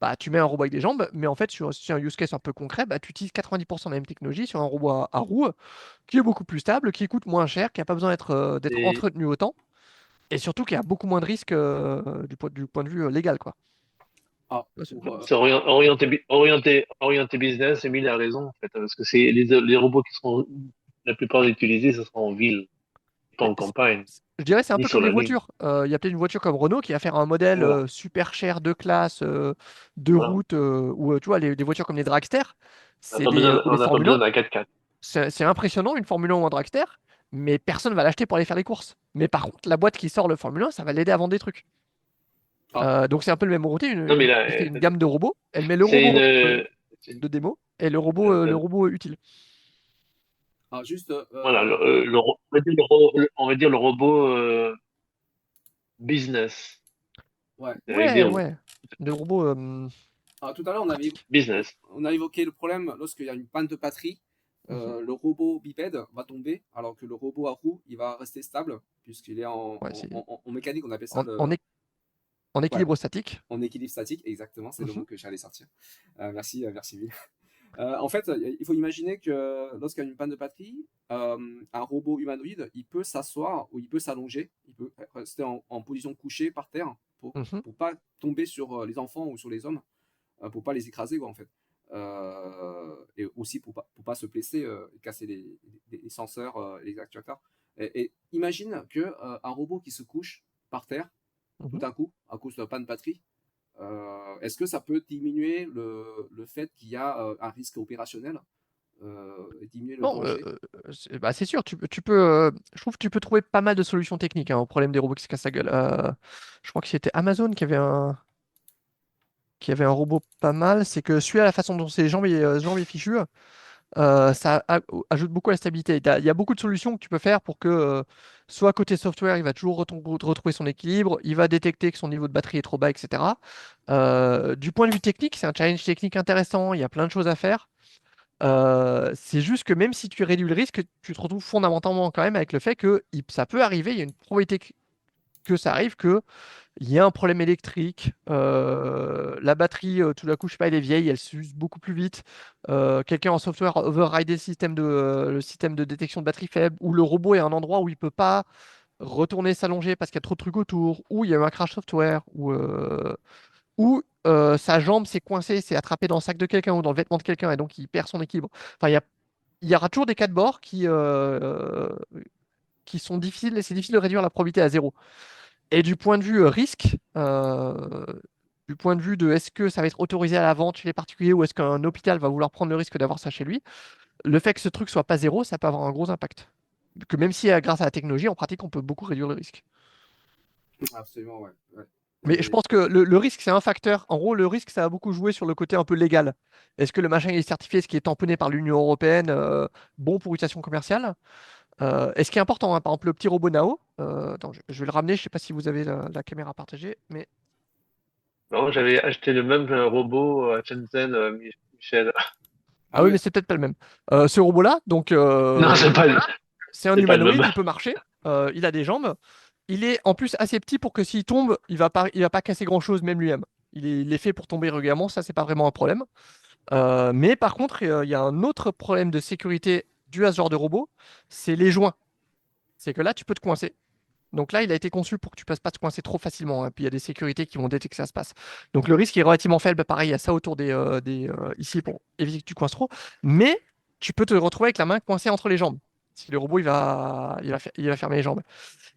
bah, tu mets un robot avec des jambes. Mais en fait, sur un use case un peu concret, bah, tu utilises 90% de la même technologie sur un robot à roues qui est beaucoup plus stable, qui coûte moins cher, qui n'a pas besoin d'être Et, entretenu autant. Et surtout qui a beaucoup moins de risques du point de vue légal, quoi. Ah, Ouais, c'est pour, c'est orienté business, Emile a raison, en fait, parce que c'est les robots qui seront la plupart utilisés, ce sera en ville, pas Mais en campagne, je dirais c'est un ni peu sur comme les la ligne. voitures. Il y a peut-être une voiture comme Renault qui va faire un modèle Voilà. super cher de classe, de Voilà. route, ou tu vois, les voitures comme les dragsters, ou les On n'a pas Formule besoin 1. d'un 4x4. C'est impressionnant une Formule 1 ou un dragster, mais personne va l'acheter pour aller faire les courses. Mais par contre, la boîte qui sort le Formule 1, ça va l'aider à vendre des trucs. ah, Donc c'est un peu le même roboté, Non, mais là, elle fait une gamme de robots. Elle met le c'est robot une, c'est une- de démo et le euh, robot utile. juste, voilà, on va dire le robot business ouais. avec des Ouais, roues. ouais. Le robot Tout à l'heure, Business. on a évoqué le problème lorsqu'il y a une panne de batterie, mhm. le robot bipède va tomber, alors que le robot à roues, il va rester stable, puisqu'il est Ouais, c'est en mécanique, on appelle ça en, en é- en ouais, équilibre statique. en équilibre statique, exactement, c'est le Mhm. mot que j'allais sortir. Merci, Will. En fait, il faut imaginer que lorsqu'il y a une panne de batterie, un robot humanoïde, il peut s'asseoir ou il peut s'allonger, il peut rester en position couchée par terre pour Mhm. ne pas tomber sur les enfants ou sur les hommes, pour ne pas les écraser, quoi, en fait. Et aussi pour pas se blesser, casser les senseurs, les actuateurs. Et imagine un robot qui se couche par terre tout Mhm. d'un coup à cause de panne de batterie. Est-ce que ça peut diminuer le fait qu'il y a un risque opérationnel, diminuer le Non, danger? bah, c'est sûr, je trouve que tu peux trouver pas mal de solutions techniques au problème des robots qui se cassent la gueule. Je crois que c'était Amazon qui avait un robot pas mal. C'est que celui à la façon dont ses jambes est fichu, ajoute beaucoup à la stabilité. Il y a beaucoup de solutions que tu peux faire pour que, soit côté software, il va toujours retrouver son équilibre, il va détecter que son niveau de batterie est trop bas, etc. Du point de vue technique, c'est un challenge technique intéressant, il y a plein de choses à faire. C'est juste que même si tu réduis le risque, tu te retrouves fondamentalement quand même avec le fait que ça peut arriver, il y a une probabilité que ça arrive, que il y a un problème électrique, la batterie, tout d'un coup, je sais pas, elle est vieille, elle s'use beaucoup plus vite. Quelqu'un en software a overridé le système de détection de batterie faible, ou le robot est à un endroit où il peut pas retourner s'allonger parce qu'il y a trop de trucs autour, ou il y a eu un crash software, ou sa jambe s'est coincée, s'est attrapée dans le sac de quelqu'un ou dans le vêtement de quelqu'un, et donc il perd son équilibre. Enfin, il y aura toujours des cas de bord qui sont difficiles, et c'est difficile de réduire la probabilité à zéro. Et du point de vue risque, du point de vue de est-ce que ça va être autorisé à la vente chez les particuliers ou est-ce qu'un hôpital va vouloir prendre le risque d'avoir ça chez lui, le fait que ce truc soit pas zéro, ça peut avoir un gros impact. Que même si grâce à la technologie, en pratique, on peut beaucoup réduire le risque. Absolument, ouais. Ouais. Mais je pense que le risque, c'est un facteur. En gros, le risque, ça a beaucoup joué sur le côté un peu légal. Est-ce que le machin est certifié, ce qui est tamponné par l'Union européenne, bon pour utilisation commerciale? Et ce qui est important, par exemple, le petit robot Nao, attends, je vais le ramener, je ne sais pas si vous avez la caméra partagée, mais Non, j'avais acheté le même robot à Shenzhen, Michel. ah Ah oui, mais ouais? c'est peut-être pas le même. Ce robot-là, donc, Non, c'est un c'est pas le même. humanoïde, il peut marcher, il a des jambes. Il est en plus assez petit pour que s'il tombe, il va pas casser grand-chose, même lui-même. Il est fait pour tomber régulièrement, ça, c'est pas vraiment un problème. Mais par contre, il y a un autre problème de sécurité dû à ce genre de robot, c'est les joints. C'est que là, tu peux te coincer. Donc là, il a été conçu pour que tu ne puisses pas te coincer trop facilement, Puis il y a des sécurités qui vont détecter que ça se passe. Donc le risque est relativement faible. Pareil, il y a ça autour ici pour éviter que tu coinces trop. Mais tu peux te retrouver avec la main coincée entre les jambes. Si le robot, il va fermer les jambes.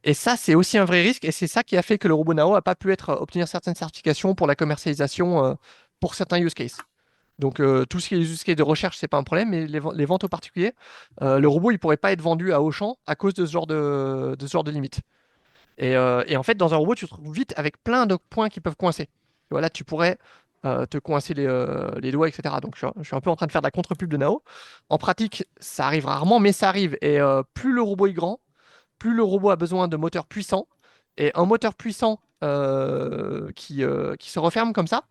Et ça, c'est aussi un vrai risque. Et c'est ça qui a fait que le robot Nao n'a pas pu obtenir certaines certifications pour la commercialisation pour certains use cases. Donc tout ce qui est use case de recherche, c'est pas un problème, mais les ventes aux particuliers, le robot, il pourrait pas être vendu à Auchan à cause de ce genre de limite. Et en fait, dans un robot, tu te retrouves vite avec plein de points qui peuvent coincer. Voilà, tu pourrais te coincer les doigts, etc. Donc, je suis un peu en train de faire de la contre-pub de Nao. En pratique, ça arrive rarement, mais ça arrive. Et plus le robot est grand, plus le robot a besoin de moteurs puissants. Et un moteur puissant qui se referme comme ça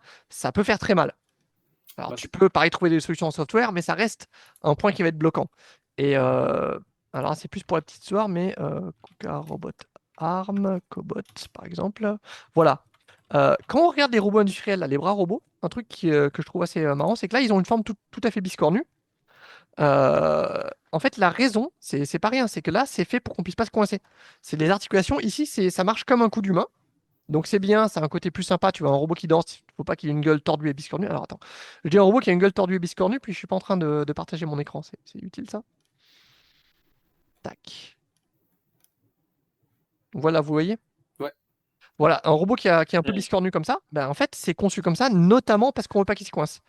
peut faire très mal. Alors, Bah, tu peux, pareil, trouver des solutions en software, mais ça reste un point qui va être bloquant. Et alors, c'est plus pour la petite histoire, mais Kuka Robot Arm, Cobot, par exemple. Voilà. Quand on regarde les robots industriels, là, les bras robots, un truc que je trouve assez marrant, c'est que là, ils ont une forme tout à fait biscornue. En fait, la raison, c'est pas rien, c'est que là, c'est fait pour qu'on puisse pas se coincer. C'est les articulations. Ici, ça marche comme un coup d'humain. Donc c'est bien, ça a un côté plus sympa. Tu vois, un robot qui danse, il faut pas qu'il ait une gueule tordue et biscornue. Alors attends, je dis un robot qui a une gueule tordue et biscornue, puis je suis pas en train de partager mon écran. C'est utile ça? Tac. Voilà, vous voyez? ouais. Voilà, un robot qui est un peu biscornu comme ça, ben, en fait, c'est conçu comme ça, notamment parce qu'on veut pas qu'il se coince.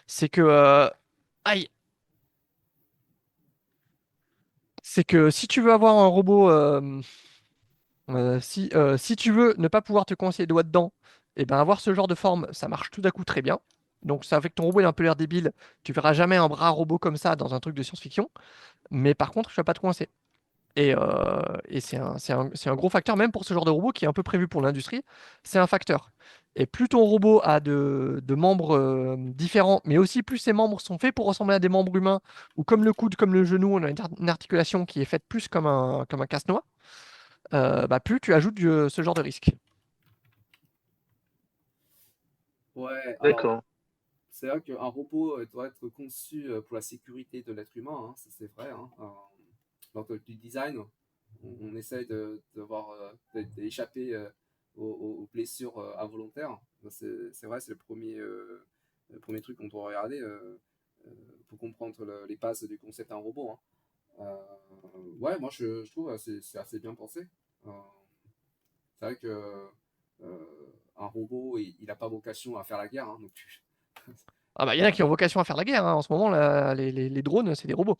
C'est que. Aïe! C'est que si tu veux avoir un robot. Si tu veux ne pas pouvoir te coincer les doigts dedans, et ben avoir ce genre de forme, ça marche tout à coup très bien. Donc ça fait que ton robot il a un peu l'air débile. Tu verras jamais un bras robot comme ça dans un truc de science-fiction. Mais par contre, tu vas pas te coincer. Et c'est un gros facteur, même pour ce genre de robot qui est un peu prévu pour l'industrie. C'est un facteur. Et plus ton robot a de membres différents, mais aussi plus ses membres sont faits pour ressembler à des membres humains, ou comme le coude, comme le genou, on a une articulation qui est faite plus comme un casse-noix, bah, plus tu ajoutes ce genre de risque. Ouais, alors, D'accord. c'est vrai qu'un robot doit être conçu pour la sécurité de l'être humain, hein, ça, c'est vrai. Hein. Dans du design, on essaye voir, d'échapper aux blessures involontaires. C'est vrai, c'est le premier truc qu'on doit regarder pour comprendre les bases du concept d'un robot. Hein. Ouais, moi je trouve c'est assez bien pensé. Euh, c'est vrai que un robot, il n'a pas vocation à faire la guerre. Hein, donc, Ah bah, il y en a qui ont vocation à faire la guerre, hein. En ce moment, les drones, c'est des robots.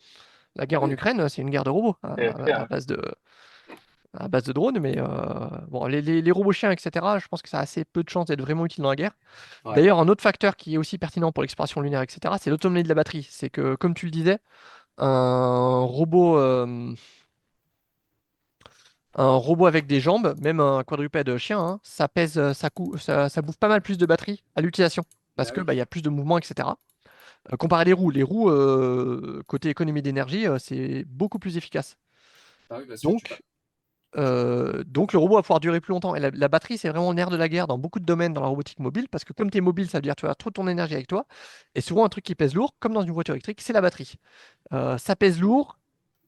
La guerre en oui, Ukraine, c'est une guerre de robots C'est à clair. base de drones. Mais bon, les robots chiens, etc., je pense que ça a assez peu de chances d'être vraiment utile dans la guerre. ouais, D'ailleurs, un autre facteur qui est aussi pertinent pour l'exploration lunaire, etc., c'est l'autonomie de la batterie. C'est que, comme tu le disais, un robot, euh, un robot avec des jambes, même un quadrupède chien, hein, ça pèse, ça bouffe pas mal plus de batterie à l'utilisation. Parce bah que oui. bah, il y a plus de mouvement, etc. Comparé à les roues, côté économie d'énergie, c'est beaucoup plus efficace. Bah oui, parce que Donc, donc le robot va pouvoir durer plus longtemps. Et la batterie, c'est vraiment le nerf de la guerre dans beaucoup de domaines dans la robotique mobile, parce que comme tu es mobile, ça veut dire que tu as toute ton énergie avec toi. Et souvent, un truc qui pèse lourd, comme dans une voiture électrique, c'est la batterie. Ça pèse lourd.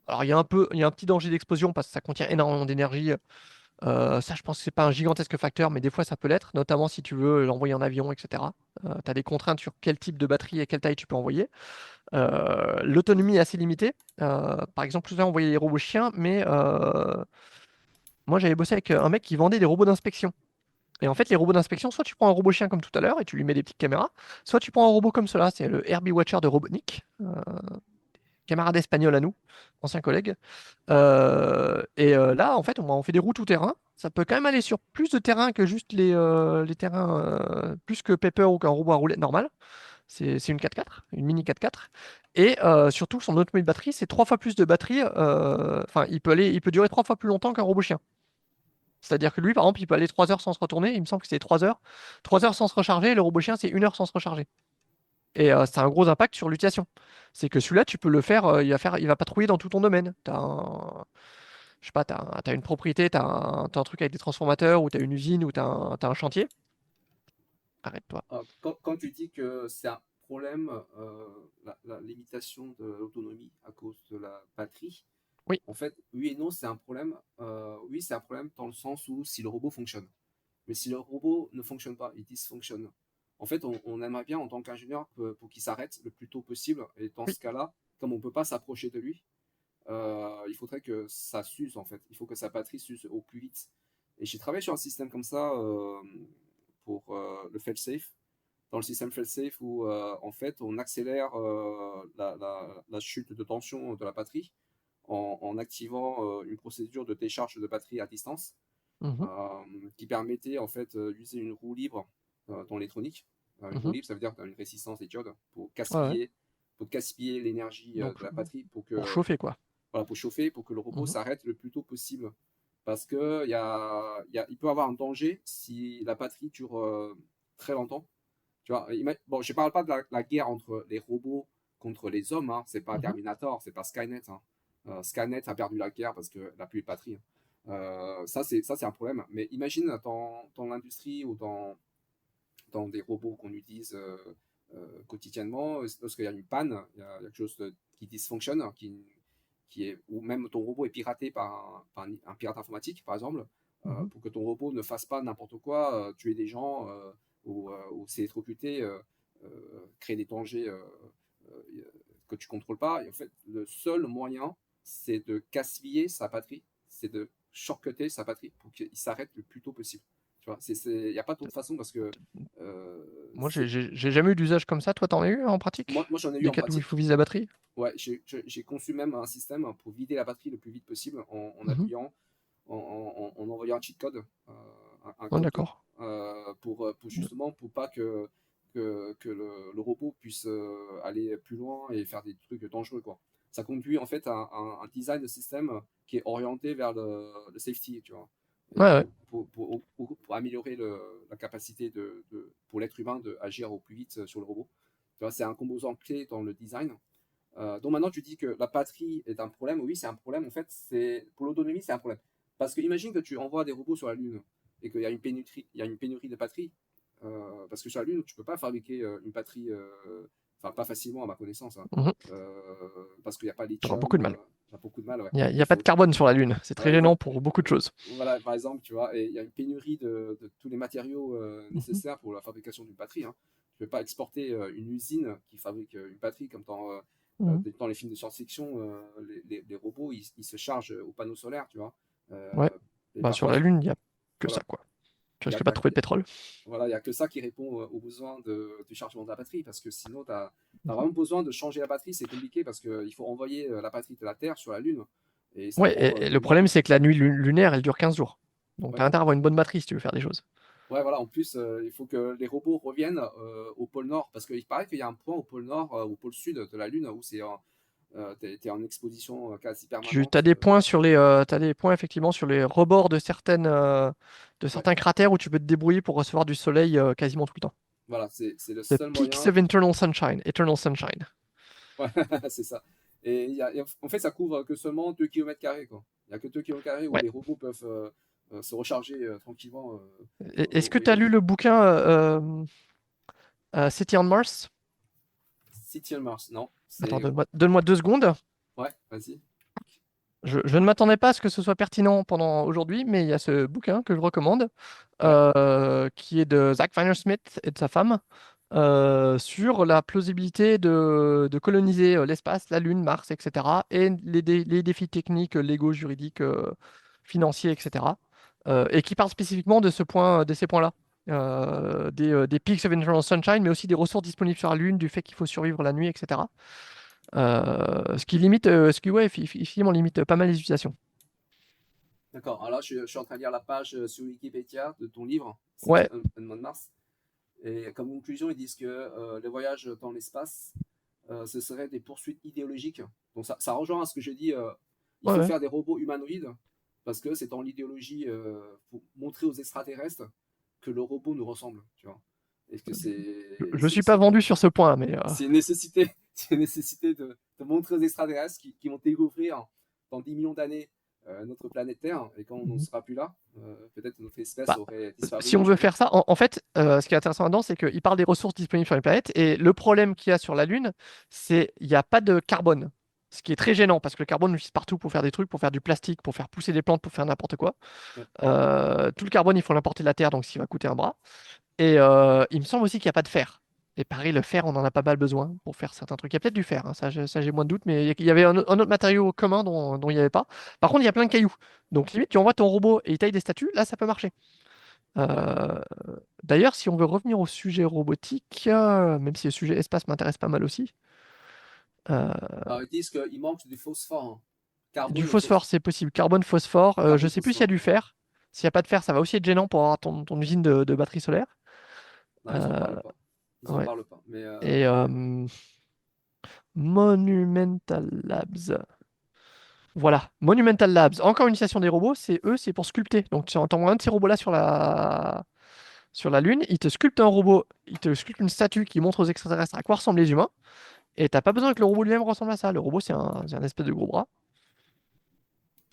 Alors, il y a un petit danger d'explosion parce que ça contient énormément d'énergie. Ça, je pense que c'est pas un gigantesque facteur, mais des fois, ça peut l'être, notamment si tu veux l'envoyer en avion, etc. Tu as des contraintes sur quel type de batterie et quelle taille tu peux envoyer. L'autonomie est assez limitée. Par exemple, là, on voyait les robots chiens, mais moi, j'avais bossé avec un mec qui vendait des robots d'inspection. Et en fait, les robots d'inspection, soit tu prends un robot chien comme tout à l'heure et tu lui mets des petites caméras, soit tu prends un robot comme cela, c'est le Herbie Watcher de Robotnik, camarade espagnol à nous, ancien collègue. Là, en fait, on fait des roues tout-terrain. Ça peut quand même aller sur plus de terrain que juste les terrains, plus que Pepper ou qu'un robot à roulette normal. C'est une 4x4, une mini 4x4. Et surtout, son autonomie de batterie, c'est 3 fois plus de batterie. Enfin, il peut durer 3 fois plus longtemps qu'un robot chien. C'est-à-dire que lui, par exemple, il peut aller 3 heures sans se retourner. Il me semble que c'est 3 heures. 3 heures sans se recharger. Et le robot chien, c'est 1 heure sans se recharger. Et ça a un gros impact sur l'utilisation. C'est que celui-là, tu peux le faire, il va patrouiller dans tout ton domaine. Je sais pas, t'as une propriété, t'as un truc avec des transformateurs, ou t'as une usine, ou t'as un chantier. Arrête-toi. Quand tu dis que c'est un problème, la limitation de l'autonomie à cause de la batterie, Oui, en fait, oui et non, c'est un problème. Oui, c'est un problème dans le sens où si le robot fonctionne. Mais si le robot ne fonctionne pas, il dysfonctionne. En fait, on aimerait bien, en tant qu'ingénieur, pour qu'il s'arrête le plus tôt possible. Et dans oui. ce cas-là, comme on ne peut pas s'approcher de lui, il faudrait que ça s'use, en fait. Il faut que sa batterie s'use au plus vite. Et j'ai travaillé sur un système comme ça pour le fail-safe. Dans le système fail-safe où, en fait, on accélère la chute de tension de la batterie en activant une procédure de décharge de batterie à distance Mhm, qui permettait en fait d'user une roue libre dans l'électronique. Une roue mhm. libre, ça veut dire que tu as une résistance des diodes Ouais, ouais. pour gaspiller l'énergie Donc, de la batterie pour chauffer, quoi. voilà, pour chauffer, pour que le robot Mhm. s'arrête le plus tôt possible. Parce qu'il il peut avoir un danger si la batterie dure très longtemps. Tu vois, bon, je parle pas de la guerre entre les robots contre les hommes, hein. C'est pas Mhm. Terminator, c'est pas Skynet, hein. Skynet a perdu la guerre parce qu'elle n'a plus de batterie, hein. Ça, c'est un problème. Mais imagine dans l'industrie ou dans des robots qu'on utilise quotidiennement, lorsqu'il y a une panne, il y a quelque chose qui dysfonctionne, ou même ton robot est piraté par un pirate informatique, par exemple, Mhm. pour que ton robot ne fasse pas n'importe quoi, tuer des gens ou s'électrocuter, créer des dangers que tu ne contrôles pas. Et en fait, le seul moyen, c'est de gaspiller sa batterie, c'est de shortcuter sa batterie pour qu'il s'arrête le plus tôt possible. Tu vois, il n'y a pas d'autre façon parce que Moi, j'ai jamais eu d'usage comme ça. Toi, t'en as eu en pratique? moi j'en ai eu Des en cas où il pratique. faut viser la batterie? Ouais, j'ai conçu même un système pour vider la batterie le plus vite possible en Mhm. appuyant, en envoyant un cheat code, un Oh, code d'accord. pour justement pour pas que le robot puisse aller plus loin et faire des trucs dangereux, quoi. Ça conduit en fait à un design de système qui est orienté vers le safety, tu vois, et Ouais, ouais. pour améliorer la capacité pour l'être humain d'agir au plus vite sur le robot. Tu vois, c'est un composant clé dans le design. Donc maintenant, tu dis que la batterie est un problème. Oui, c'est un problème. En fait, pour l'autonomie, c'est un problème. Parce que imagine que tu envoies des robots sur la Lune et qu'il y a une pénurie de batteries. Parce que sur la Lune, tu ne peux pas fabriquer une batterie, enfin pas facilement à ma connaissance, hein. Mhm. Parce qu'il n'y a pas T'auras lithium, beaucoup de mal. il y a beaucoup de mal. Ouais. Il y Il a pas de faut, carbone sur la Lune. C'est très ouais, gênant pour beaucoup de choses. voilà, par exemple, tu vois, et il y a une pénurie de tous les matériaux Mhm. nécessaires pour la fabrication d'une batterie, hein. Tu ne peux pas exporter une usine qui fabrique une batterie comme Mhm. dans les films de science-fiction. Les robots, ils se chargent aux panneaux solaires, tu vois. Ouais. Et Bah, sur parfois, la Lune, il y a que ça, voilà, quoi. Tu il y risques a, pas de trouver de pétrole. voilà, y a que ça qui répond aux besoins du chargement de la batterie, parce que sinon, tu as Mhm. vraiment besoin de changer la batterie, c'est compliqué, parce qu'il faut envoyer la batterie de la Terre sur la Lune, et ça Ouais, prend et le des mois. problème, c'est que la nuit lunaire, elle dure 15 jours. Donc, Ouais. t'as intérêt à avoir une bonne batterie si tu veux faire des choses. Ouais, voilà, en plus, il faut que les robots reviennent au pôle Nord, parce qu'il paraît qu'il y a un point au pôle Nord, au pôle Sud de la Lune, où t'es en exposition quasi Tu permanente. as des points t'as des points effectivement sur les rebords de Ouais, certains cratères où tu peux te débrouiller pour recevoir du soleil quasiment tout le temps. voilà, c'est le The seul peaks moyen. of internal sunshine, eternal sunshine. Ouais, c'est ça. Et en fait, ça couvre que seulement 2 km², quoi. Il n'y a que 2 km² où Ouais. les robots peuvent se recharger tranquillement Est-ce que au tu as hiver. lu le bouquin City on Mars? City on Mars, non? Attends, C'est. donne-moi 2 secondes. Ouais, vas-y. Je ne m'attendais pas à ce que ce soit pertinent pendant aujourd'hui, mais il y a ce bouquin que je recommande, Ouais, qui est de Zach Weinersmith et de sa femme, sur la plausibilité de coloniser l'espace, la Lune, Mars, etc., et les défis techniques, légaux, juridiques, financiers, etc., et qui parle spécifiquement de ces points-là. Des peaks of internal sunshine, mais aussi des ressources disponibles sur la Lune, du fait qu'il faut survivre la nuit, etc. Ce qui limite, ouais, effectivement, limite pas mal les utilisations. d'accord. Alors là, je suis en train de lire la page sur Wikipédia de ton livre, City Ouais, on Mars. Et comme conclusion, ils disent que les voyages dans l'espace, ce serait des poursuites idéologiques. Donc ça rejoint à ce que j'ai dit. Il ouais, faut ouais. faire des robots humanoïdes parce que c'est dans l'idéologie pour montrer aux extraterrestres que le robot nous ressemble. Tu vois. Et que Je suis pas vendu sur ce point, mais c'est une nécessité, c'est une nécessité de montrer aux extraterrestres qui vont découvrir dans 10 millions d'années notre planète Terre. Et quand on ne Mhm. sera plus là, peut-être notre espèce Bah, aurait disparu si on veut naturellement. faire ça, en fait, ce qui est intéressant là-dedans, c'est qu'il parle des ressources disponibles sur les planètes, et le problème qu'il y a sur la Lune, c'est qu'il n'y a pas de carbone. Ce qui est très gênant, parce que le carbone, on l'utilise partout pour faire des trucs, pour faire du plastique, pour faire pousser des plantes, pour faire n'importe quoi. Ouais. Tout le carbone, il faut l'importer de la Terre, donc ce qui va coûter un bras. Et il me semble aussi qu'il n'y a pas de fer. Et pareil, le fer, on en a pas mal besoin pour faire certains trucs. Il y a peut-être du fer, hein, ça, j'ai moins de doute, mais il y avait un autre matériau commun dont il n'y avait pas. Par contre, il y a plein de cailloux. Donc limite, tu envoies ton robot et il taille des statues, là, ça peut marcher. Ouais. Euh, D'ailleurs, si on veut revenir au sujet robotique, même si le sujet espace m'intéresse pas mal aussi, euh, Alors, ils disent qu'il manque du phosphore, hein. du Carbone et phosphore, c'est possible. Carbone, phosphore, je carbone sais plus s'il y a phosphore. du fer. S'il n'y a pas de fer, ça va aussi être gênant pour avoir ton usine de batterie solaire. Non, ils en Euh, parlent pas. Ils en ouais. parlent pas. Mais Et Monumental Labs. Voilà, Monumental Labs. Encore une initiation des robots, c'est eux, c'est pour sculpter. Donc tu entends un de ces robots-là sur la Lune, il te sculpte un robot, il te sculpte une statue qui montre aux extraterrestres à quoi ressemblent les humains, et t'as pas besoin que le robot lui-même ressemble à ça. Le robot, c'est un espèce de gros bras.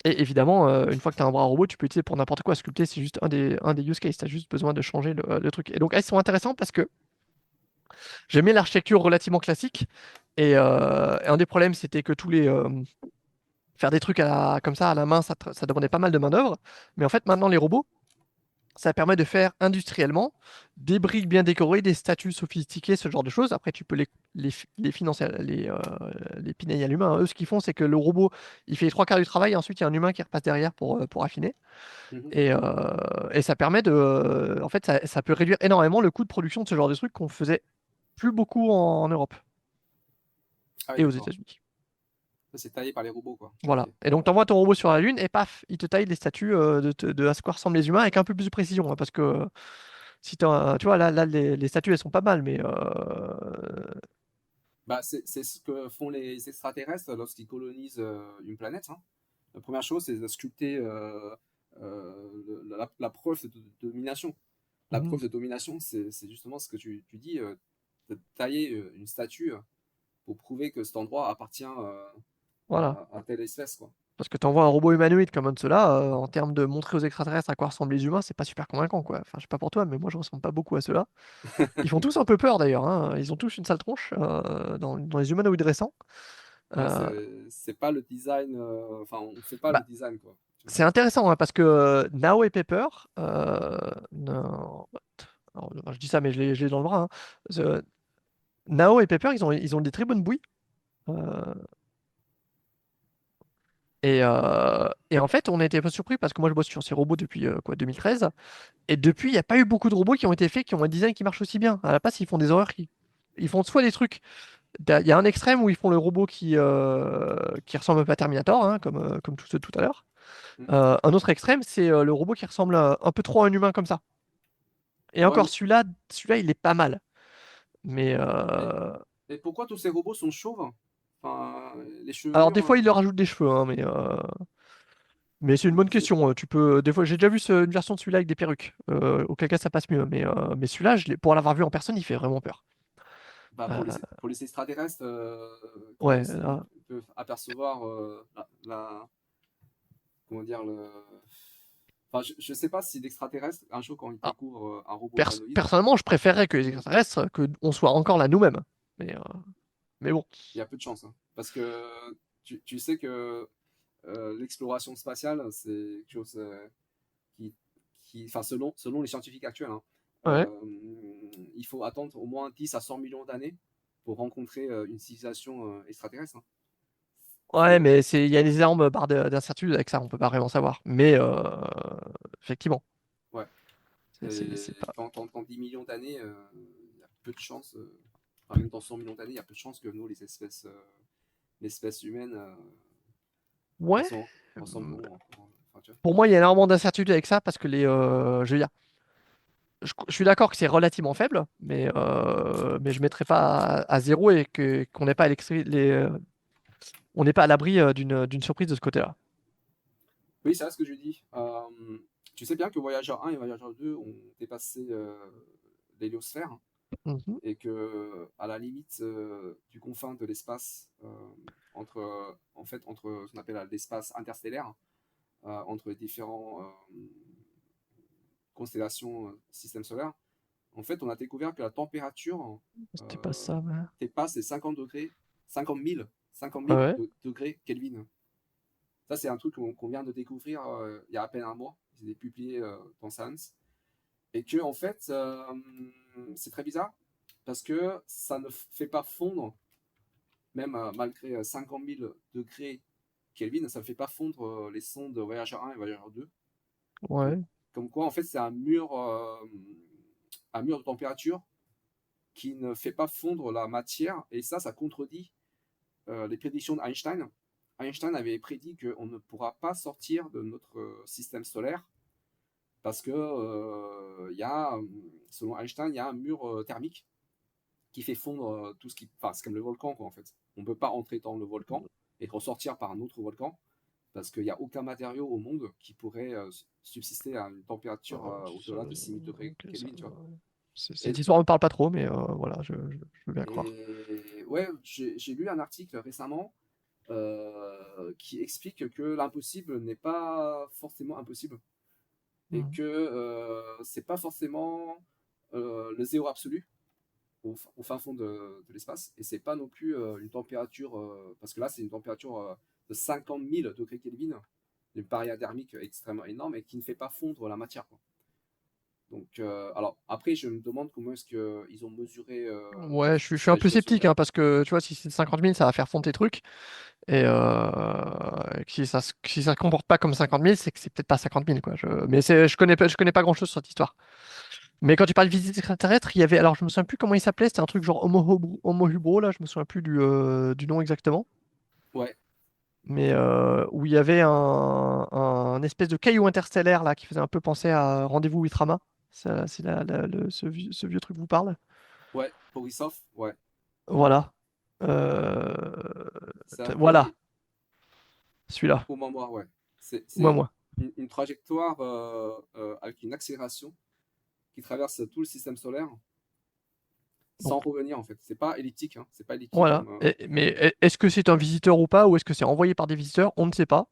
Et évidemment, une fois que tu as un bras robot, tu peux l'utiliser pour n'importe quoi. Sculpter, c'est juste un des use cases. Tu as juste besoin de changer le truc. Et donc, elles sont intéressantes parce que j'aime bien l'architecture relativement classique. Et un des problèmes, c'était que faire des trucs comme ça à la main, ça demandait pas mal de main-d'œuvre. Mais en fait, maintenant, les robots, ça permet de faire industriellement des briques bien décorées, des statues sophistiquées, ce genre de choses. Après, tu peux les financer, les pinailler à l'humain. Eux, ce qu'ils font, c'est que le robot, il fait les trois quarts du travail et ensuite, il y a un humain qui repasse derrière pour affiner. Mhm. Et ça permet en fait, ça peut réduire énormément le coût de production de ce genre de trucs qu'on faisait plus beaucoup en Europe Ah oui, et aux d'accord. États-Unis. Ça, c'est taillé par les robots, quoi. Voilà. Ok. Et donc, tu envoies ton robot sur la Lune et paf, il te taille les statues de à ce quoi ressemblent les humains avec un peu plus de précision, hein, parce que si tu vois, là les statues, elles sont pas mal, mais Bah, c'est ce que font les extraterrestres lorsqu'ils colonisent une planète, hein. La première chose, c'est de sculpter la preuve de domination. La mhm, preuve de domination, c'est justement ce que tu dis, de tailler une statue pour prouver que cet endroit appartient voilà. à telle espèce, quoi. Parce que tu envoies un robot humanoïde comme un de ceux-là, en termes de montrer aux extraterrestres à quoi ressemblent les humains, c'est pas super convaincant, quoi. Enfin, je sais pas pour toi, mais moi, je ressemble pas beaucoup à ceux-là. Ils font tous un peu peur, d'ailleurs, hein. Ils ont tous une sale tronche dans les humanoïdes récents. Ouais, Euh, c'est pas le design, enfin, on fait pas le bah, design, quoi. Tu vois. c'est intéressant, hein, parce que Nao et Pepper, non, alors, je dis ça, mais je l'ai dans le bras, hein. Nao et Pepper, ils ont des très bonnes bouilles. euh, et en fait, on a été un peu surpris parce que moi, je bosse sur ces robots depuis 2013. Et depuis, il n'y a pas eu beaucoup de robots qui ont été faits, qui ont un design qui marche aussi bien. À la place, ils font des horreurs ils font soit des trucs. Il y a un extrême où ils font le robot qui ressemble un peu à Terminator, hein, comme tous ceux de tout à l'heure. Mm. Un autre extrême, c'est le robot qui ressemble un peu trop à un humain comme ça. Et Ouais, encore, celui-là, il est pas mal. Mais mais, mais pourquoi tous ces robots sont chauves? Enfin, les alors, des chevelures. fois, il leur rajoute des cheveux, hein, mais c'est une bonne C'est- question. Tu peux, des fois, j'ai déjà vu une version de celui-là avec des perruques. Auquel cas, ça passe mieux. Mais celui-là, pour l'avoir vu en personne, il fait vraiment peur. Bah, Euh, pour les extraterrestres qui ouais, aussi là, peuvent apercevoir comment dire, enfin, je sais pas si l'extraterrestre, un jour, quand il ah, découvre un robot humanoïde, personnellement, je préférerais que les extraterrestres, que on soit encore là nous-mêmes. Mais, euh, mais bon, il y a peu de chance, hein. Parce que tu sais que l'exploration spatiale, c'est quelque chose qui, enfin, selon les scientifiques actuels, hein, ouais. il faut attendre au moins 10 à 100 millions d'années pour rencontrer une civilisation extraterrestre, hein. Ouais, C'est, mais il y a des énormes barres d'incertitude avec ça, on peut pas vraiment savoir. Mais effectivement, ouais. c'est Et pas. quand 10 millions d'années, il y a peu de chances, enfin, même dans 100 millions d'années, il y a peu de chances que nous, l'espèce humaine, Ouais. ressembleront encore. Enfin, tu vois. Pour moi, il y a énormément d'incertitudes avec ça parce que je veux dire, je suis d'accord que c'est relativement faible, mais je mettrai pas à zéro et qu'on n'est pas on n'est pas à l'abri d'une surprise de ce côté-là. Oui, c'est vrai ce que je dis. Tu sais bien que Voyageur 1 et Voyageur 2 ont dépassé l'héliosphère Mhm. et que à la limite du confin de l'espace, entre ce qu'on appelle l'espace interstellaire, entre les différents constellations système solaire, en fait, on a découvert que la température C'était pas euh, ça, mais... dépasse les 50 degrés, 50 Ah 000 ouais. degrés Kelvin. Ça, c'est un truc qu'on vient de découvrir il y a à peine un mois. C'est publié dans Science. Et que, en fait, c'est très bizarre parce que ça ne fait pas fondre, même malgré 50 000 degrés Kelvin, ça ne fait pas fondre les sondes de Voyageur 1 et Voyageur 2. Comme, Ouais. comme quoi, en fait, c'est un mur de température qui ne fait pas fondre la matière. Et ça contredit les prédictions d'Einstein. Einstein avait prédit qu'on ne pourra pas sortir de notre système solaire parce que selon Einstein, il y a un mur thermique qui fait fondre tout ce qui. Enfin, c'est comme le volcan, quoi, en fait. On ne peut pas entrer dans le volcan et ressortir par un autre volcan. parce qu'il n'y a aucun matériau au monde qui pourrait subsister à une température au-delà de 6000 degrés Ok, Kelvin, tu vois. cette Et, histoire me parle pas trop, mais voilà, je veux bien croire. et ouais, j'ai lu un article récemment qui explique que l'impossible n'est pas forcément impossible et Mhm. que c'est pas forcément le zéro absolu au fin fond de l'espace et c'est pas non plus une température parce que là c'est une température de 50 000 degrés Kelvin, une barrière thermique extrêmement énorme et qui ne fait pas fondre la matière, quoi. Donc, alors après, je me demande comment est-ce qu'ils ont mesuré Ouais, je suis un la peu chose sur sceptique, Terre. hein, parce que tu vois, si c'est 50 000, ça va faire fondre tes trucs. Et que si ça se comporte pas comme 50 000, c'est que c'est peut-être pas 50 000, quoi. Mais je connais pas grand-chose sur cette histoire. Mais quand tu parles de visite extraterrestre, il y avait, alors je me souviens plus comment il s'appelait, c'était un truc genre Homo Hubro, là, je me souviens plus du nom exactement. Ouais, Mais où il y avait un espèce de caillou interstellaire, là, qui faisait un peu penser à Rendez-vous with Rama. C'est ce vieux truc vous parle. ouais, Borisov, ouais. Voilà. Euh, C'est appelé Voilà, celui-là. Oumuamua, ouais. Moi, C'est moi. une trajectoire avec une accélération qui traverse tout le système solaire Donc, sans revenir en fait. C'est pas elliptique, hein. C'est pas elliptique voilà. comme. Mais est-ce que c'est un visiteur ou pas, ou est-ce que c'est envoyé par des visiteurs? On ne sait pas.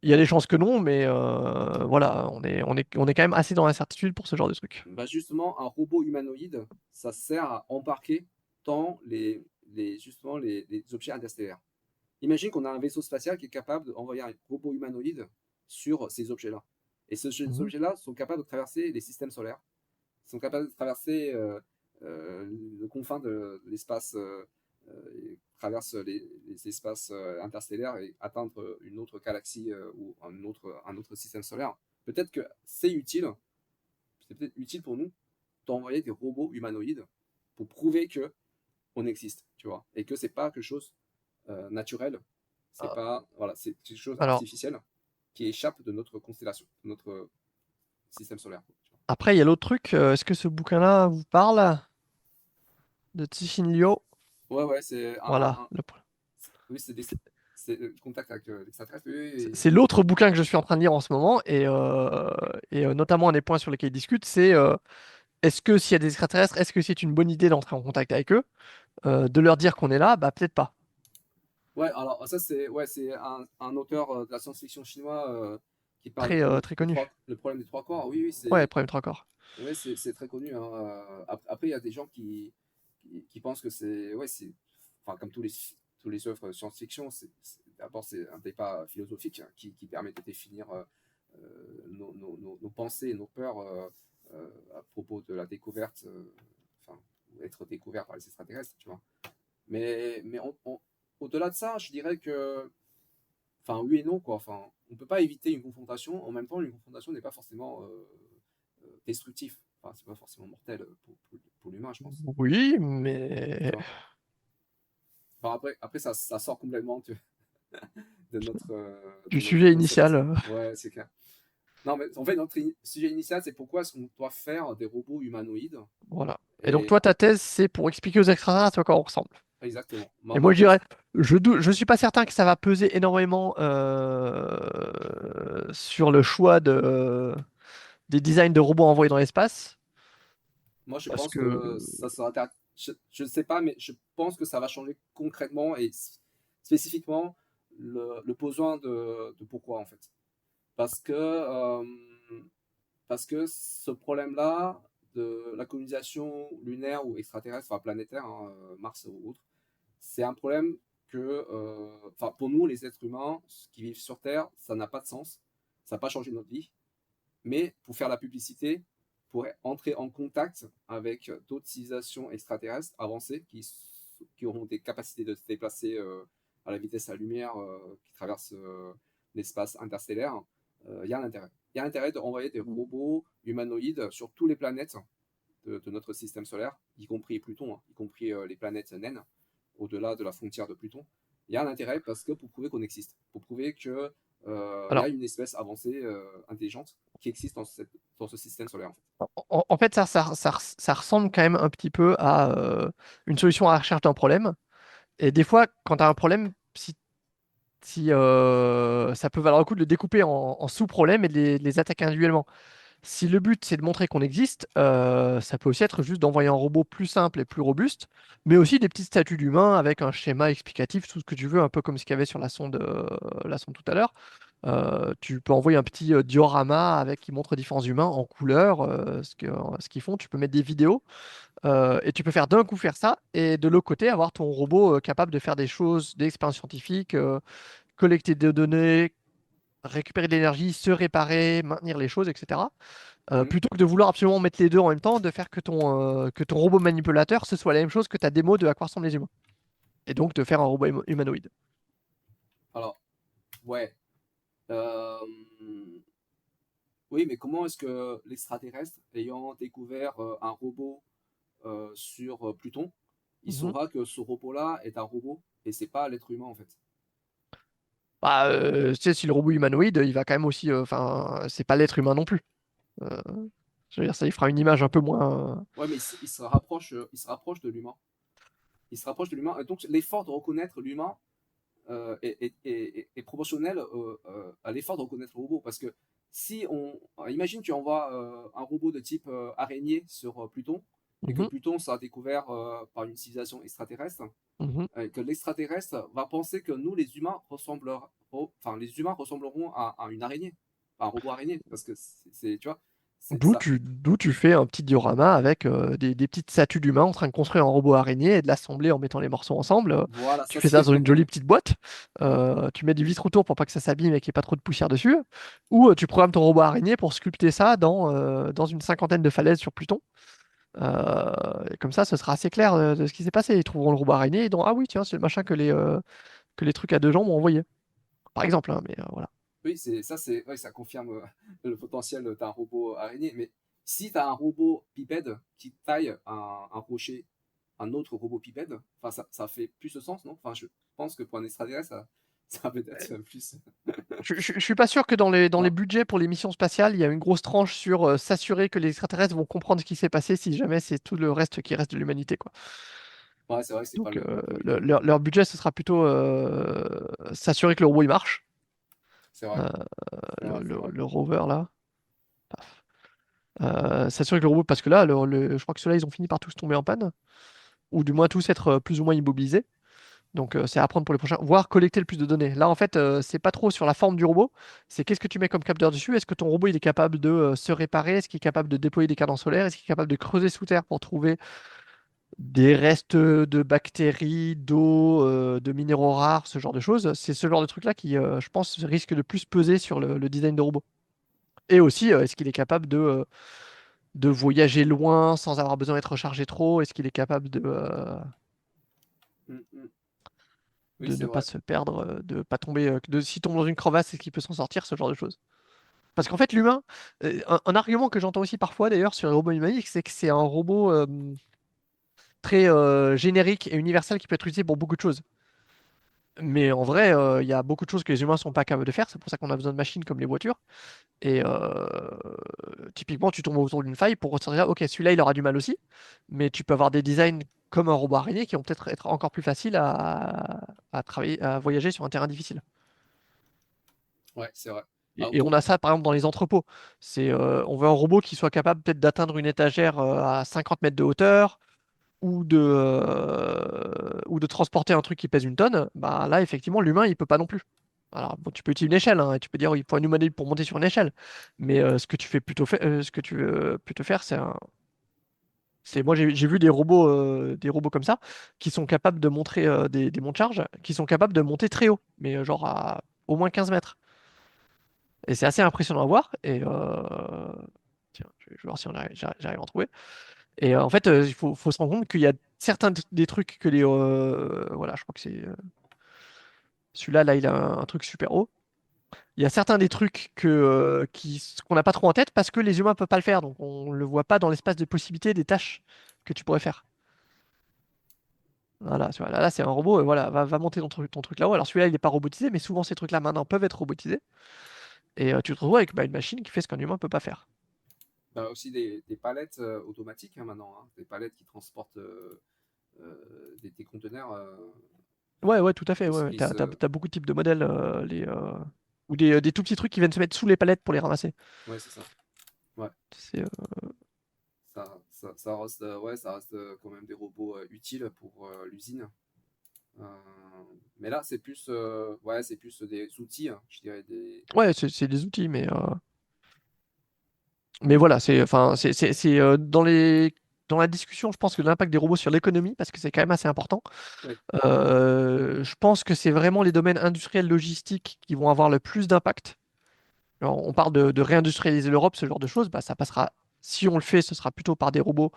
Il y a des chances que non, mais voilà, on est quand même assez dans l'incertitude pour ce genre de truc. Bah justement, un robot humanoïde, ça sert à embarquer dans justement les objets interstellaires. Imagine qu'on a un vaisseau spatial qui est capable d'envoyer un robot humanoïde sur ces objets-là. Et ces Mhm. objets-là sont capables de traverser les systèmes solaires, sont capables de traverser le confin de l'espace, traversent les espaces interstellaires et atteindre une autre galaxie ou un autre système solaire. Peut-être que c'est peut-être utile pour nous d'envoyer des robots humanoïdes pour prouver que on existe, tu vois, et que c'est pas quelque chose naturel, c'est Ah, pas voilà, c'est quelque chose alors, d'artificiel qui échappe de notre constellation, de notre système solaire. après, il y a l'autre truc. Est-ce que ce bouquin-là vous parle de Cixin Liu? Ouais, ouais, c'est Voilà. oui, C'est c'est contact avec l'extraterrestre. Oui, oui, oui. c'est l'autre bouquin que je suis en train de lire en ce moment, et notamment un des points sur lesquels il discute, c'est est-ce que s'il y a des extraterrestres, est-ce que c'est une bonne idée d'entrer en contact avec eux? De leur dire qu'on est là? Bah peut-être pas. Ouais, alors ça c'est ouais, c'est un auteur de la science-fiction chinois qui parle Très connu. le problème des trois corps. Oui, oui, Ouais, premier accord. ouais, c'est très connu, hein. Après, il y a des gens qui pensent que c'est ouais, c'est enfin comme tous les œuvres science-fiction, d'abord c'est un débat philosophique hein, qui permet de définir nos pensées et nos peurs à propos de la découverte, enfin être découvert par les extraterrestres, tu vois. Mais au-delà de ça, je dirais que, enfin, oui et non, quoi. Enfin, on peut pas éviter une confrontation. En même temps, une confrontation n'est pas forcément destructif. Enfin, c'est pas forcément mortel pour l'humain, je pense. Oui, Tu mais vois. Enfin, après ça sort complètement du de notre sujet initial. concept. Ouais, c'est clair. Non, mais en fait, notre sujet initial, c'est pourquoi est-ce qu'on doit faire des robots humanoïdes. Voilà. Et donc Et toi, ta thèse, c'est pour expliquer aux extraterrestres à quoi on ressemble. exactement. Et Ma moi, je thèse, dirais, je suis pas certain que ça va peser énormément sur le choix des designs de robots envoyés dans l'espace, moi, je parce pense que que ça sera. Je ne sais pas, mais je pense que ça va changer concrètement et spécifiquement le besoin de pourquoi, en fait. Parce que, euh, parce que ce problème-là, de la colonisation lunaire ou extraterrestre, enfin planétaire, hein, Mars ou autre, c'est un problème que, enfin, pour nous, les êtres humains qui vivent sur Terre, ça n'a pas de sens. Ça n'a pas changé notre vie. Mais pour faire la publicité, pour entrer en contact avec d'autres civilisations extraterrestres avancées qui auront des capacités de se déplacer à la vitesse de la lumière qui traverse l'espace interstellaire, il y a un intérêt. Il y a un intérêt d'envoyer des robots humanoïdes sur toutes les planètes de notre système solaire, y compris Pluton, hein, y compris les planètes naines, au-delà de la frontière de Pluton. Il y a un intérêt parce que pour prouver qu'on existe, pour prouver que y a alors une espèce avancée, intelligente, qui existe dans ce système solaire. En fait. en fait ça ressemble quand même un petit peu à une solution à la recherche d'un problème. Et des fois, quand tu as un problème, si Si ça peut valoir le coup de le découper en sous-problèmes et de les attaquer individuellement. Si le but c'est de montrer qu'on existe, ça peut aussi être juste d'envoyer un robot plus simple et plus robuste, mais aussi des petites statues d'humains avec un schéma explicatif, tout ce que tu veux, un peu comme ce qu'il y avait sur la sonde tout à l'heure. Tu peux envoyer un petit diorama avec qui montre différents humains en couleur, ce qu'ils font. Tu peux mettre des vidéos et tu peux faire d'un coup faire ça et de l'autre côté avoir ton robot capable de faire des choses, des expériences scientifiques, collecter des données, récupérer de l'énergie, se réparer, maintenir les choses, etc. Mhm. Plutôt que de vouloir absolument mettre les deux en même temps, de faire que ton robot manipulateur, ce soit la même chose que ta démo de à quoi ressemblent les humains. Et donc de faire un robot humanoïde. Alors, ouais. Euh, Oui, mais comment est-ce que l'extraterrestre, ayant découvert un robot sur Pluton, il Mhm. saura que ce robot-là est un robot et c'est pas l'être humain en fait? Bah, tu sais, si le robot humanoïde, il va quand même aussi. Enfin, c'est pas l'être humain non plus. Euh, je veux dire, ça, il fera une image un peu moins. Ouais, mais il se rapproche de l'humain. Il se rapproche de l'humain. Et donc l'effort de reconnaître l'humain est proportionnel à l'effort de reconnaître le robot. Parce que si on. Imagine tu envoies un robot de type araignée sur Pluton et que Mhm, Pluton sera découvert par une civilisation extraterrestre, mhm. que l'extraterrestre va penser que nous, les humains, les humains ressembleront à une araignée, à un robot araignée. Parce que tu vois, c'est ça. D'où tu fais un petit diorama avec des petites statues d'humains en train de construire un robot araignée et de l'assembler en mettant les morceaux ensemble. Voilà, Tu ça fais ça c'est. dans une jolie petite boîte. Tu mets du vitre autour pour pas que ça s'abîme et qu'il n'y ait pas trop de poussière dessus. Ou tu programmes ton robot araignée pour sculpter ça dans une cinquantaine de falaises sur Pluton. Et comme ça, ce sera assez clair de ce qui s'est passé. Ils trouveront le robot araignée et diront, ah oui, tiens, c'est le machin que les trucs à deux jambes ont envoyé. Par exemple, hein, mais voilà. Oui, ouais, ça confirme le potentiel d'un robot araignée. Mais si tu as un robot bipède qui taille un rocher, un autre robot bipède, enfin, ça fait plus de sens, non? Enfin, je pense que pour un extraterrestre, ça peut être plus. Je suis pas sûr que dans les Non? budgets pour les missions spatiales, il y a une grosse tranche sur s'assurer que les extraterrestres vont comprendre ce qui s'est passé si jamais c'est tout le reste qui reste de l'humanité, quoi. Ouais, c'est vrai que c'est pas Donc la priorité. leur budget, ce sera plutôt s'assurer que le robot il marche. C'est vrai, Euh, c'est vrai, c'est vrai. le rover là. Paf. S'assurer que le robot, parce que là, je crois que ceux-là, ils ont fini par tous tomber en panne, ou du moins tous être plus ou moins immobilisés. Donc c'est à apprendre pour les prochains, voire collecter le plus de données. Là, en fait, c'est pas trop sur la forme du robot, c'est qu'est-ce que tu mets comme capteur dessus. Est-ce que ton robot il est capable de se réparer? Est-ce qu'il est capable de déployer des cadences solaires? Est-ce qu'il est capable de creuser sous terre pour trouver des restes de bactéries, d'eau, de minéraux rares, ce genre de choses? C'est ce genre de truc-là qui, je pense, risque de plus peser sur le design de robot. Et aussi, est-ce qu'il est capable de voyager loin sans avoir besoin d'être rechargé trop? Est-ce qu'il est capable Mm, mm. Oui, de c'est ne pas vrai. se perdre, de pas tomber, s'il tombe dans une crevasse, est-ce qu'il peut s'en sortir, ce genre de choses. Parce qu'en fait, l'humain, un argument que j'entends aussi parfois d'ailleurs sur les robots humanoïdes, c'est que c'est un robot très générique et universel qui peut être utilisé pour beaucoup de choses. Mais en vrai, il y a beaucoup de choses que les humains sont pas capables de faire. C'est pour ça qu'on a besoin de machines comme les voitures. Et typiquement, tu tombes autour d'une faille pour ressortir, ok, celui-là, il aura du mal aussi. Mais tu peux avoir des designs comme un robot araignée qui vont peut-être être encore plus faciles à travailler, à voyager sur un terrain difficile. Ouais, c'est vrai. Alors, Et on a ça par exemple dans les entrepôts. On veut un robot qui soit capable peut-être d'atteindre une étagère à 50 mètres de hauteur ou de transporter un truc qui pèse une tonne. Bah là, effectivement, l'humain, il peut pas non plus. Alors, bon, tu peux utiliser une échelle, hein, et tu peux dire, il faut un humanoïde pour monter sur une échelle. Mais ce que tu veux plutôt faire, moi, j'ai vu des robots comme ça, qui sont capables de montrer des monts de charge, qui sont capables de monter très haut, mais genre à au moins 15 mètres. Et c'est assez impressionnant à voir. Et tiens, je vais voir si j'arrive à en trouver. Et en fait, faut se rendre compte qu'il y a certains des trucs que voilà, je crois que c'est celui-là, là, il a un truc super haut. Il y a certains des trucs qu'on n'a pas trop en tête parce que les humains ne peuvent pas le faire. Donc on ne le voit pas dans l'espace de possibilités des tâches que tu pourrais faire. Voilà, tu vois, là, c'est un robot, voilà, va monter ton truc là-haut. Alors celui-là, il n'est pas robotisé, mais souvent ces trucs-là maintenant peuvent être robotisés. Et tu te retrouves avec une machine qui fait ce qu'un humain ne peut pas faire. t'as aussi des palettes automatiques hein, maintenant, hein, des palettes qui transportent des conteneurs. Ouais, tout à fait. Qui Ouais, puissent, t'as beaucoup de types de modèles, ou des tout petits trucs qui viennent se mettre sous les palettes pour les ramasser. ouais, c'est ça. Ouais, C'est, ça reste, ouais, ça reste quand même des robots utiles pour l'usine. Euh, mais là, ouais, c'est plus des outils, hein, je dirais Ouais, c'est des outils, mais voilà, enfin, dans la discussion, je pense que l'impact des robots sur l'économie, parce que c'est quand même assez important. ouais, Je pense que c'est vraiment les domaines industriels logistiques qui vont avoir le plus d'impact. Alors, on parle de réindustrialiser l'Europe, ce genre de choses, bah, ça passera, si on le fait, ce sera plutôt par des robots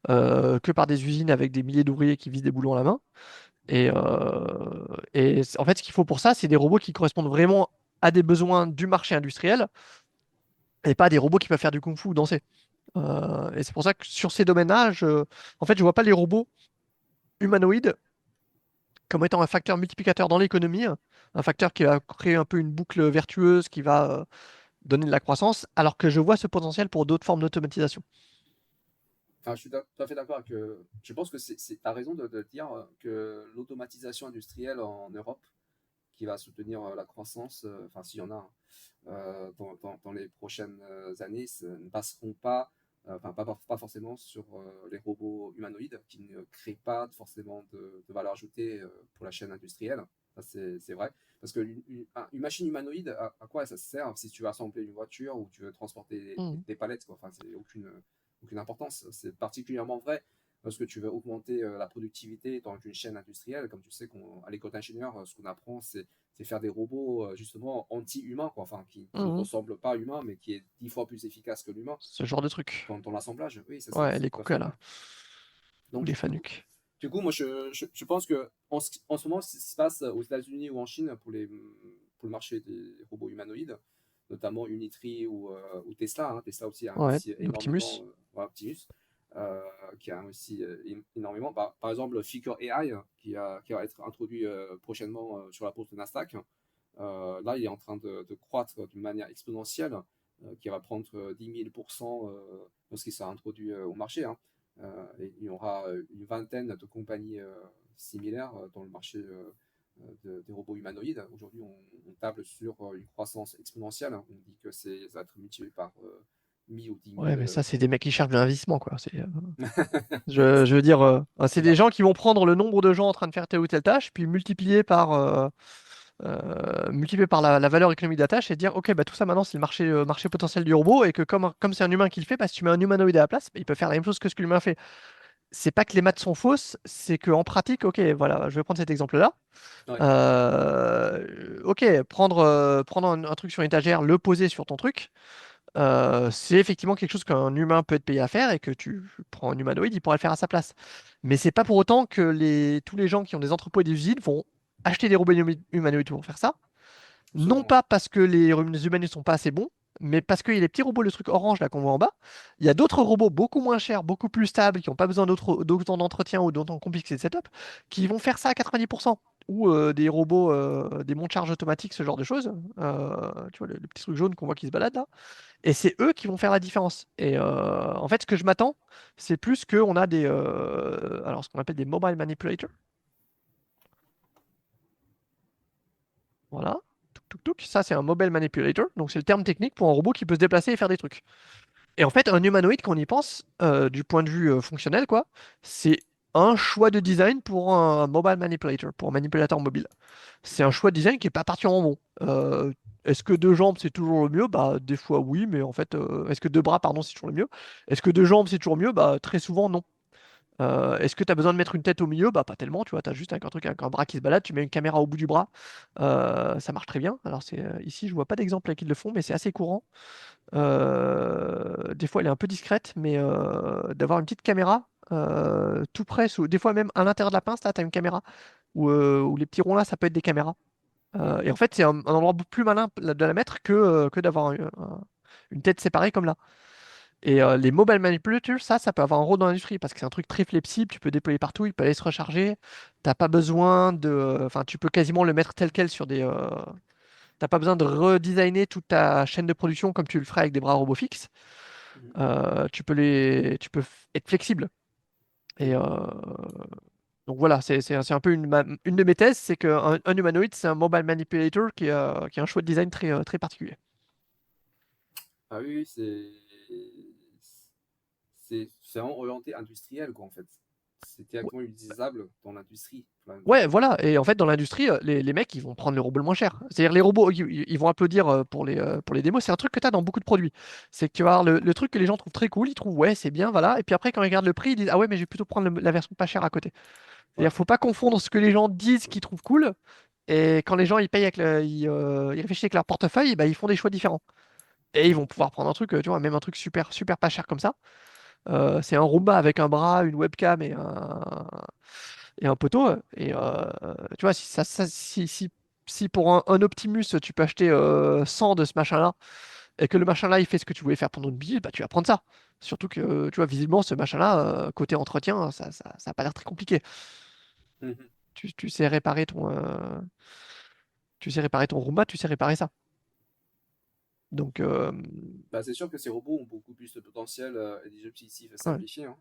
que par des usines avec des milliers d'ouvriers qui visent des boulons à la main. En fait, ce qu'il faut pour ça, c'est des robots qui correspondent vraiment à des besoins du marché industriel et pas des robots qui peuvent faire du kung-fu ou danser. Et c'est pour ça que sur ces domaines-là, en fait, je vois pas les robots humanoïdes comme étant un facteur multiplicateur dans l'économie, un facteur qui va créer un peu une boucle vertueuse qui va donner de la croissance, alors que je vois ce potentiel pour d'autres formes d'automatisation. enfin, je suis tout à fait d'accord avec. Je pense que t'as raison de dire que l'automatisation industrielle en Europe, qui va soutenir la croissance, enfin s'il y en a, hein, dans les prochaines années, ne passeront pas, enfin pas forcément sur les robots humanoïdes qui ne créent pas forcément de valeur ajoutée pour la chaîne industrielle. Ça, c'est vrai. Parce qu'une machine humanoïde, à quoi ça sert si tu veux assembler une voiture ou tu veux transporter Mhm. des palettes, quoi. Enfin, c'est aucune importance. C'est particulièrement vrai parce que tu veux augmenter la productivité dans une chaîne industrielle. Comme tu sais, à l'école d'ingénieur, ce qu'on apprend, c'est faire des robots justement anti-humains, quoi. Enfin, qui ne Mhm. ressemblent pas à humains, mais qui est 10 fois plus efficace que l'humain Ce genre de truc. dans l'assemblage. Oui, ça Ouais, c'est les tout à fait Kuka vrai. là, ou Donc, les Fanuc. du coup moi, je pense que en ce moment, ce qui se passe aux États-Unis ou en Chine pour le marché des robots humanoïdes, notamment Unitree ou Tesla, hein. Tesla aussi a Ouais, investi énormément, Optimus. voilà, Optimus, euh, qui a investi énormément. Par exemple, Figure AI, qui va être introduit prochainement sur la bourse de Nasdaq. Là, il est en train de croître d'une manière exponentielle, qui va prendre 10 000% lorsqu'il sera introduit au marché, hein. Et il y aura une vingtaine de compagnies similaires dans le marché des robots humanoïdes. Aujourd'hui, on table sur une croissance exponentielle. On dit que ça va être multiplié par 1000 ou 10 Ouais, 000. mais ça, c'est des mecs qui cherchent de l'investissement, quoi. Je veux dire, c'est C'est des ça. gens qui vont prendre le nombre de gens en train de faire telle ou telle tâche, puis multiplier par la valeur économique de la tâche et dire, OK, bah, tout ça maintenant, c'est le marché potentiel du robot, et que comme c'est un humain qui le fait, bah, si tu mets un humanoïde à la place, bah, il peut faire la même chose que ce que l'humain fait. C'est pas que les maths sont fausses, c'est qu'en pratique, OK, voilà, je vais prendre cet exemple-là. Ouais. OK, prendre un truc sur une étagère, le poser sur ton truc, c'est effectivement quelque chose qu'un humain peut être payé à faire et que tu prends un humanoïde, il pourra le faire à sa place. Mais c'est pas pour autant que tous les gens qui ont des entrepôts et des usines vont acheter des robots humanoïdes pour faire ça. Non Absolument. pas parce que les humanoïdes sont pas assez bons, mais parce qu'il y a les petits robots, le truc orange là qu'on voit en bas. Il y a d'autres robots beaucoup moins chers, beaucoup plus stables, qui n'ont pas besoin d'autant d'entretien ou d'autant complexité de setup, qui vont faire ça à 90%. Ou des robots, des monte-charges automatiques, ce genre de choses. Tu vois, le petit truc jaune qu'on voit qui se balade là. Et c'est eux qui vont faire la différence. Et en fait, ce que je m'attends, c'est plus qu'on a alors ce qu'on appelle des mobile manipulators. Voilà. Touc, touc, touc. Ça, c'est un mobile manipulator. Donc, c'est le terme technique pour un robot qui peut se déplacer et faire des trucs. Et en fait, un humanoïde, quand on y pense, du point de vue fonctionnel, quoi, c'est un choix de design pour un mobile manipulator, pour un manipulateur mobile. C'est un choix de design qui est pas particulièrement bon. Est-ce que deux jambes, c'est toujours le mieux? Bah, des fois, oui, mais en fait, est-ce que deux bras, pardon, c'est toujours le mieux? Est-ce que deux jambes, c'est toujours mieux? Bah, très souvent, non. Est-ce que tu as besoin de mettre une tête au milieu? Bah, pas tellement, tu vois, tu as juste un truc avec un bras qui se balade, tu mets une caméra au bout du bras, ça marche très bien. Alors, ici, je vois pas d'exemple qui le font, mais c'est assez courant. Des fois, elle est un peu discrète, mais d'avoir une petite caméra tout près, des fois même à l'intérieur de la pince, là, tu as une caméra, ou les petits ronds là, ça peut être des caméras. Mhm. Et en fait, c'est un endroit beaucoup plus malin de la mettre que d'avoir une tête séparée comme là. Et les mobile manipulators, ça peut avoir un rôle dans l'industrie parce que c'est un truc très flexible, tu peux déployer partout, il peut aller se recharger. T'as pas besoin enfin, tu peux quasiment le mettre tel quel sur t'as pas besoin de redesigner toute ta chaîne de production comme tu le ferais avec des bras robots fixes. Mhm. Tu peux être flexible. Et Oui. Donc voilà, c'est un peu une de mes thèses, c'est qu'un un humanoïde, c'est un mobile manipulator qui a un choix de design très particulier. Ah oui, oui, c'est vraiment orienté industriel, quoi, en fait. C'est directement utilisable dans l'industrie. Enfin, Ouais, voilà. Et en fait, dans l'industrie, les mecs, ils vont prendre le robot le moins cher. C'est-à-dire, les robots, ils vont applaudir pour les démos. C'est un truc que tu as dans beaucoup de produits. C'est que tu vas avoir le truc que les gens trouvent très cool. Ils trouvent, ouais, c'est bien, voilà. Et puis après, quand ils regardent le prix, ils disent, ah ouais, mais je vais plutôt prendre la version pas chère à côté. ouais. C'est-à-dire, faut pas confondre ce que les gens disent qu'ils trouvent cool. Et quand les gens, ils payent ils réfléchissent avec leur portefeuille, bah, ils font des choix différents. Et ils vont pouvoir prendre un truc, tu vois, même un truc super pas cher comme ça. C'est un Roomba avec un bras, une webcam et un poteau. Et tu vois, si pour un Optimus, tu peux acheter 100 de ce machin-là, et que le machin-là, il fait ce que tu voulais faire pendant une bille, bah, tu vas prendre ça. Surtout que, tu vois, visiblement, ce machin-là, côté entretien, ça a pas l'air très compliqué. Mhm. Tu sais réparer ton Roomba, tu sais réparer ça. Donc, Bah, c'est sûr que ces robots ont beaucoup plus de potentiel et des objectifs ouais. simplifiés, hein.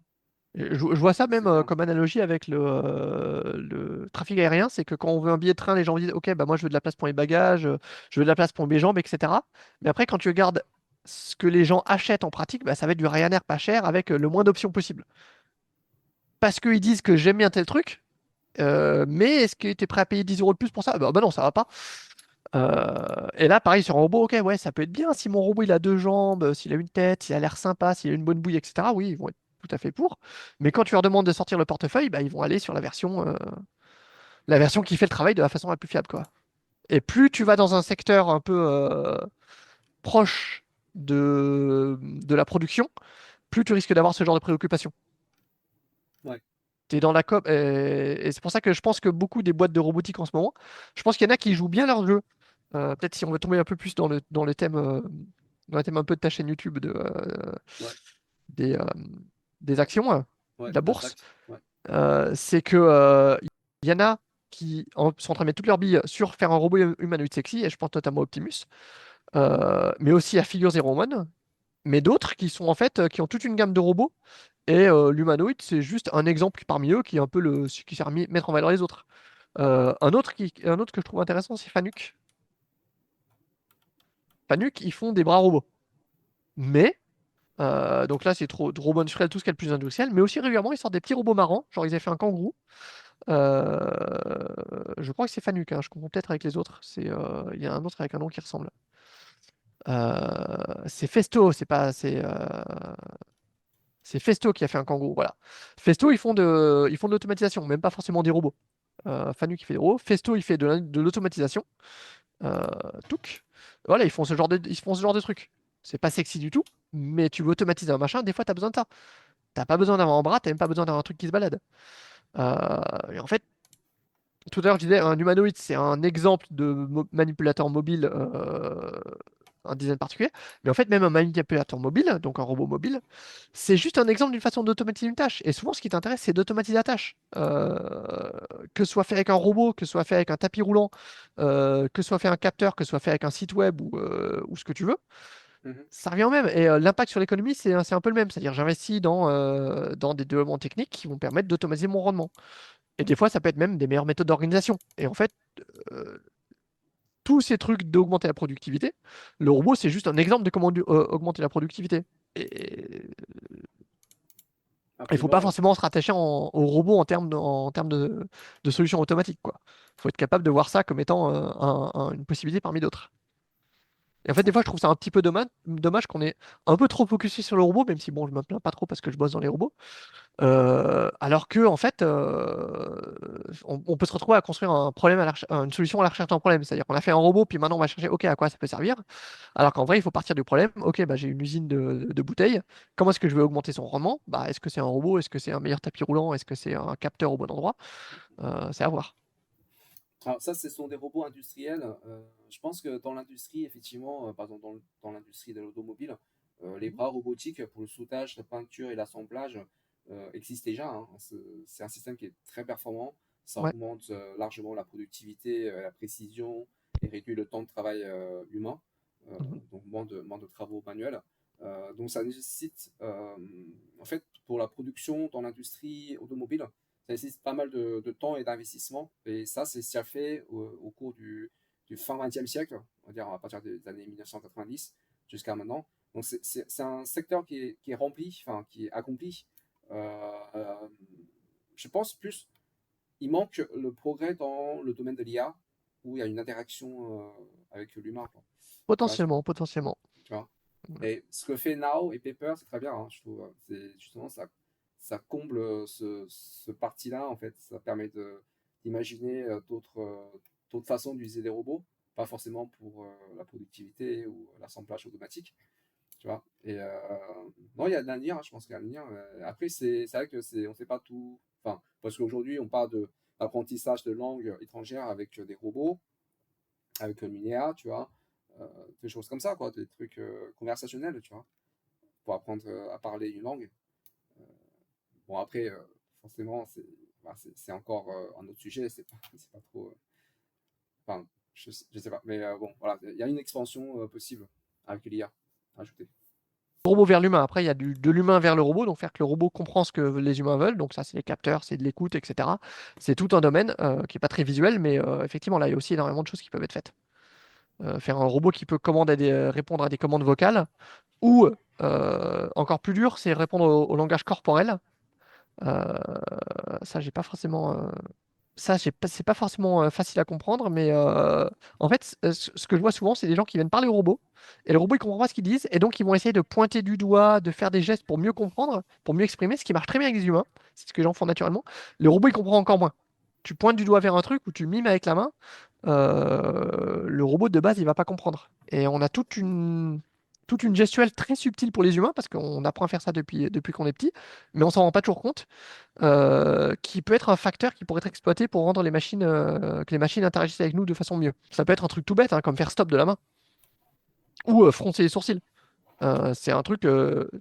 Je vois ça même C'est clair. comme analogie avec le trafic aérien, c'est que quand on veut un billet de train, les gens disent, OK, bah moi je veux de la place pour mes bagages, je veux de la place pour mes jambes, etc. Mais après, quand tu regardes ce que les gens achètent en pratique, bah, ça va être du Ryanair pas cher avec le moins d'options possible. Parce qu'ils disent que j'aime bien tel truc, mais est-ce que tu es prêt à payer 10 euros de plus pour ça? Bah non, ça va pas. Et là, pareil sur un robot, ok, ouais, ça peut être bien si mon robot il a deux jambes, s'il a une tête, s'il a l'air sympa, s'il a une bonne bouille, etc. Oui, ils vont être tout à fait pour. Mais quand tu leur demandes de sortir le portefeuille, bah, ils vont aller sur la version qui fait le travail de la façon la plus fiable, quoi. Et plus tu vas dans un secteur un peu proche de la production, plus tu risques d'avoir ce genre de préoccupation. Ouais. Tu es dans la COP, et c'est pour ça que je pense que beaucoup des boîtes de robotique en ce moment, je pense qu'il y en a qui jouent bien leur jeu. Peut-être si on veut tomber un peu plus dans le thème, dans le thème un peu de ta chaîne YouTube Ouais. des, euh, des actions, Ouais. de la bourse, Nasdaq. Ouais. c'est que il y en a qui sont en train de mettre toutes leurs billes sur faire un robot humanoïde sexy, et je pense notamment à Optimus, mais aussi à Figure Zero One, mais d'autres qui sont en fait, qui ont toute une gamme de robots, et l'humanoïde, c'est juste un exemple parmi eux qui est un peu qui sert à mettre en valeur les autres. Un autre que je trouve intéressant, c'est Fanuc. Fanuc, ils font des bras robots. Mais, donc là, c'est trop robot industriel, tout ce qui est le plus industriel. Mais aussi régulièrement, ils sortent des petits robots marrants. Genre, ils avaient fait un kangourou. Je crois que c'est Fanuc, hein, je confonds peut-être avec les autres. Il y a un autre avec un nom qui ressemble. C'est Festo, c'est Festo qui a fait un kangourou. Voilà. Festo, ils font de l'automatisation, même pas forcément des robots. Fanuc, il fait des robots. Festo, il fait de l'automatisation. Euh, Touk. Voilà, ils font ce genre de truc. C'est pas sexy du tout, mais tu veux automatiser un machin, des fois t'as besoin de ça. T'as pas besoin d'avoir un bras, t'as même pas besoin d'avoir un truc qui se balade. Et en fait, tout à l'heure je disais, un humanoïde, c'est un exemple de manipulateur mobile, un design particulier. Mais en fait, même un manipulateur mobile, donc un robot mobile, c'est juste un exemple d'une façon d'automatiser une tâche. Et souvent, ce qui t'intéresse, c'est d'automatiser la tâche. Que ce soit fait avec un robot, que ce soit fait avec un tapis roulant, que ce soit fait un capteur, que ce soit fait avec un site web ou ce que tu veux, Mhm. ça revient au même. Et l'impact sur l'économie, c'est un peu le même. C'est-à-dire, j'investis dans des développements techniques qui vont permettre d'automatiser mon rendement. Et des fois, ça peut être même des meilleures méthodes d'organisation. Et en fait, euh, tous ces trucs d'augmenter la productivité, le robot, c'est juste un exemple de comment augmenter la productivité. Et il ne faut pas Absolument, ouais. forcément se rattacher au robot en termes de solutions automatiques, quoi. Il faut être capable de voir ça comme étant une possibilité parmi d'autres. Et en fait, des fois, je trouve ça un petit peu dommage qu'on ait un peu trop focusé sur le robot, même si bon, je me plains pas trop parce que je bosse dans les robots. Alors que, en fait, on peut se retrouver à construire une solution à la recherche d'un problème. C'est-à-dire qu'on a fait un robot, puis maintenant on va chercher, OK, à quoi ça peut servir? Alors qu'en vrai, il faut partir du problème. OK, bah, j'ai une usine de bouteilles. Comment est-ce que je vais augmenter son rendement? Bah, est-ce que c'est un robot? Est-ce que c'est un meilleur tapis roulant? Est-ce que c'est un capteur au bon endroit? C'est à voir. Alors ça, ce sont des robots industriels. Je pense que dans l'industrie, effectivement, par exemple dans l'industrie de l'automobile, les bras robotiques pour le soudage, la peinture et l'assemblage existent déjà, hein. C'est un système qui est très performant. Ça Ouais. augmente largement la productivité, la précision et réduit le temps de travail humain, Mhm. donc moins de travaux manuels. Donc ça nécessite, en fait, pour la production dans l'industrie automobile, ça nécessite pas mal de temps et d'investissement. Et ça, c'est ce qui a fait au cours du fin 20e siècle, on va dire à partir des années 1990 jusqu'à maintenant. Donc c'est un secteur qui est rempli, enfin qui est accompli. Je pense plus, il manque le progrès dans le domaine de l'IA où il y a une interaction avec l'humain. Potentiellement. Tu vois. Et ce que fait Now et Paper, c'est très bien, hein, je trouve. C'est justement ça comble ce parti-là, en fait. Ça permet d'imaginer d'autres façons d'utiliser des robots, pas forcément pour la productivité ou l'assemblage automatique. Tu vois. Et non, il y a de l'avenir, hein, je pense qu'il y a de l'avenir. Après, c'est vrai que on ne sait pas tout. Enfin, parce qu'aujourd'hui, on parle d'apprentissage de langues étrangères avec des robots, avec une IA, tu vois. Des choses comme ça, quoi, des trucs conversationnels, tu vois, pour apprendre à parler une langue. Bon, après, forcément, c'est encore un autre sujet, c'est pas trop. Enfin, je sais pas, mais bon, voilà, il y a une expansion possible avec l'IA ajoutée. Robot vers l'humain. Après, il y a de l'humain vers le robot, donc faire que le robot comprend ce que les humains veulent. Donc ça, c'est les capteurs, c'est de l'écoute, etc. C'est tout un domaine qui n'est pas très visuel, mais effectivement, là, il y a aussi énormément de choses qui peuvent être faites. Faire un robot qui peut répondre à des commandes vocales, ou encore plus dur, c'est répondre au langage corporel. Ça, j'ai pas forcément. C'est pas forcément facile à comprendre, mais en fait, ce que je vois souvent, c'est des gens qui viennent parler au robot, et le robot, il comprend pas ce qu'ils disent, et donc ils vont essayer de pointer du doigt, de faire des gestes pour mieux comprendre, pour mieux exprimer, ce qui marche très bien avec les humains, c'est ce que les gens font naturellement. Le robot, il comprend encore moins. Tu pointes du doigt vers un truc ou tu mimes avec la main, le robot de base, il va pas comprendre. Et on a toute une gestuelle très subtile pour les humains, parce qu'on apprend à faire ça depuis qu'on est petit, mais on s'en rend pas toujours compte, qui peut être un facteur qui pourrait être exploité pour rendre que les machines interagissent avec nous de façon mieux. Ça peut être un truc tout bête, hein, comme faire stop de la main, ou froncer les sourcils. C'est un truc, il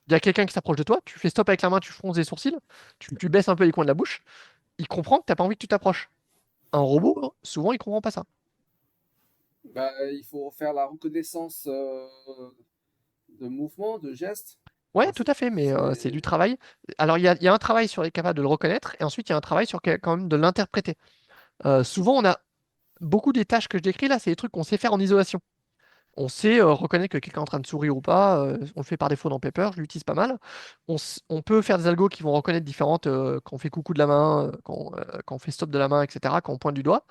y a quelqu'un qui s'approche de toi, tu fais stop avec la main, tu fronces les sourcils, tu baisses un peu les coins de la bouche, il comprend que t'as pas envie que tu t'approches. Un robot, souvent, il comprend pas ça. Bah, il faut faire la reconnaissance de mouvements, de gestes. Ouais, Enfin, tout à fait, mais c'est du travail. Alors, il y a un travail sur les capables de le reconnaître, et ensuite, il y a un travail sur quand même de l'interpréter. Souvent, on a beaucoup des tâches que je décris là, c'est des trucs qu'on sait faire en isolation. On sait reconnaître que quelqu'un est en train de sourire ou pas. On le fait par défaut dans Paper, je l'utilise pas mal. On peut faire des algos qui vont reconnaître différentes quand on fait coucou de la main, quand on fait stop de la main, etc., quand on pointe du doigt.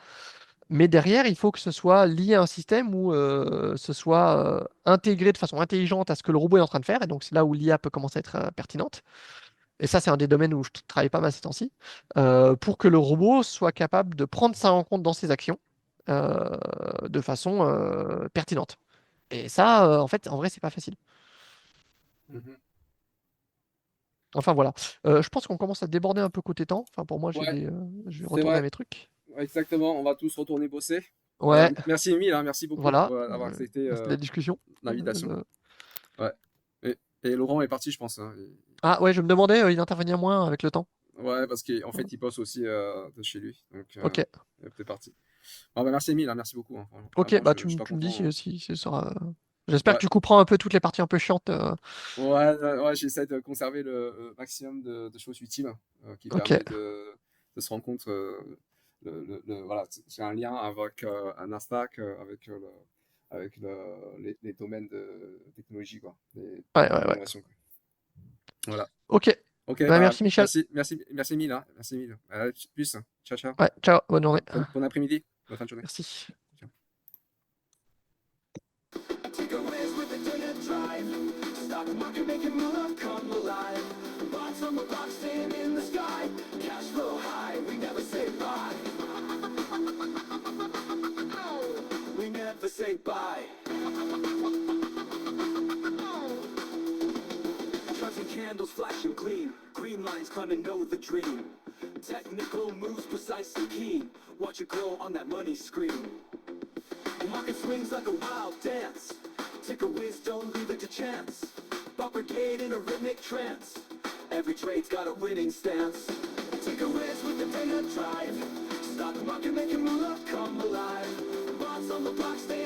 Mais derrière, il faut que ce soit lié à un système où ce soit intégré de façon intelligente à ce que le robot est en train de faire. Et donc, c'est là où l'IA peut commencer à être pertinente. Et ça, c'est un des domaines où je travaille pas mal ces temps-ci. Pour que le robot soit capable de prendre ça en compte dans ses actions de façon pertinente. Et ça, en fait, en vrai, c'est pas facile. Mhm. Enfin, voilà. Je pense qu'on commence à déborder un peu côté temps. Enfin, pour moi, Ouais, je vais c'est retourner à vrai. mes trucs. Ouais, exactement, on va tous retourner bosser. Ouais, Merci Emile, hein, merci beaucoup voilà. pour avoir accepté Merci de la discussion. l'invitation. Ouais. Et Laurent est parti, je pense, hein. Ah ouais, je me demandais, il intervenir moins avec le temps. Ouais, parce qu'en fait, il bosse aussi de chez lui. Donc, Ok, il est peut-être parti. Bon, bah, merci Emile, hein, merci beaucoup, hein. ok, Vraiment, bah je suis pas tu me dis content, hein. si ce sera. J'espère que Ouais, tu couperas un peu toutes les parties un peu chiantes. ouais, j'essaie de conserver le maximum de choses utiles qui Ok, permet de se rendre compte. Voilà, c'est un lien avec un Nasdaq, avec les domaines de technologie, quoi, ouais. d'innovation, quoi. Voilà. Ok, Ok, bah bah, merci Michel. merci Emile, hein. Merci Emile. À plus. Ciao, ciao. Ouais, ciao, bonne journée. Bon après-midi, bonne fin de journée. Merci. Ciao. Take a risk with a dinner drive. Stock market making move come alive. Bonds on the block staying in the sky. Cash flow high, we never say bye. We never say bye. Trucks and candles flashing clean. Green lines kinda know the dream. Technical moves precise and keen. Watch it glow on that money screen. Market swings like a wild dance. Take a whiz, don't leave it to chance. Buck brigade in a rhythmic trance. Every trade's got a winning stance. Take a risk with the data drive. Stock market making move come alive. Bonds on the block stay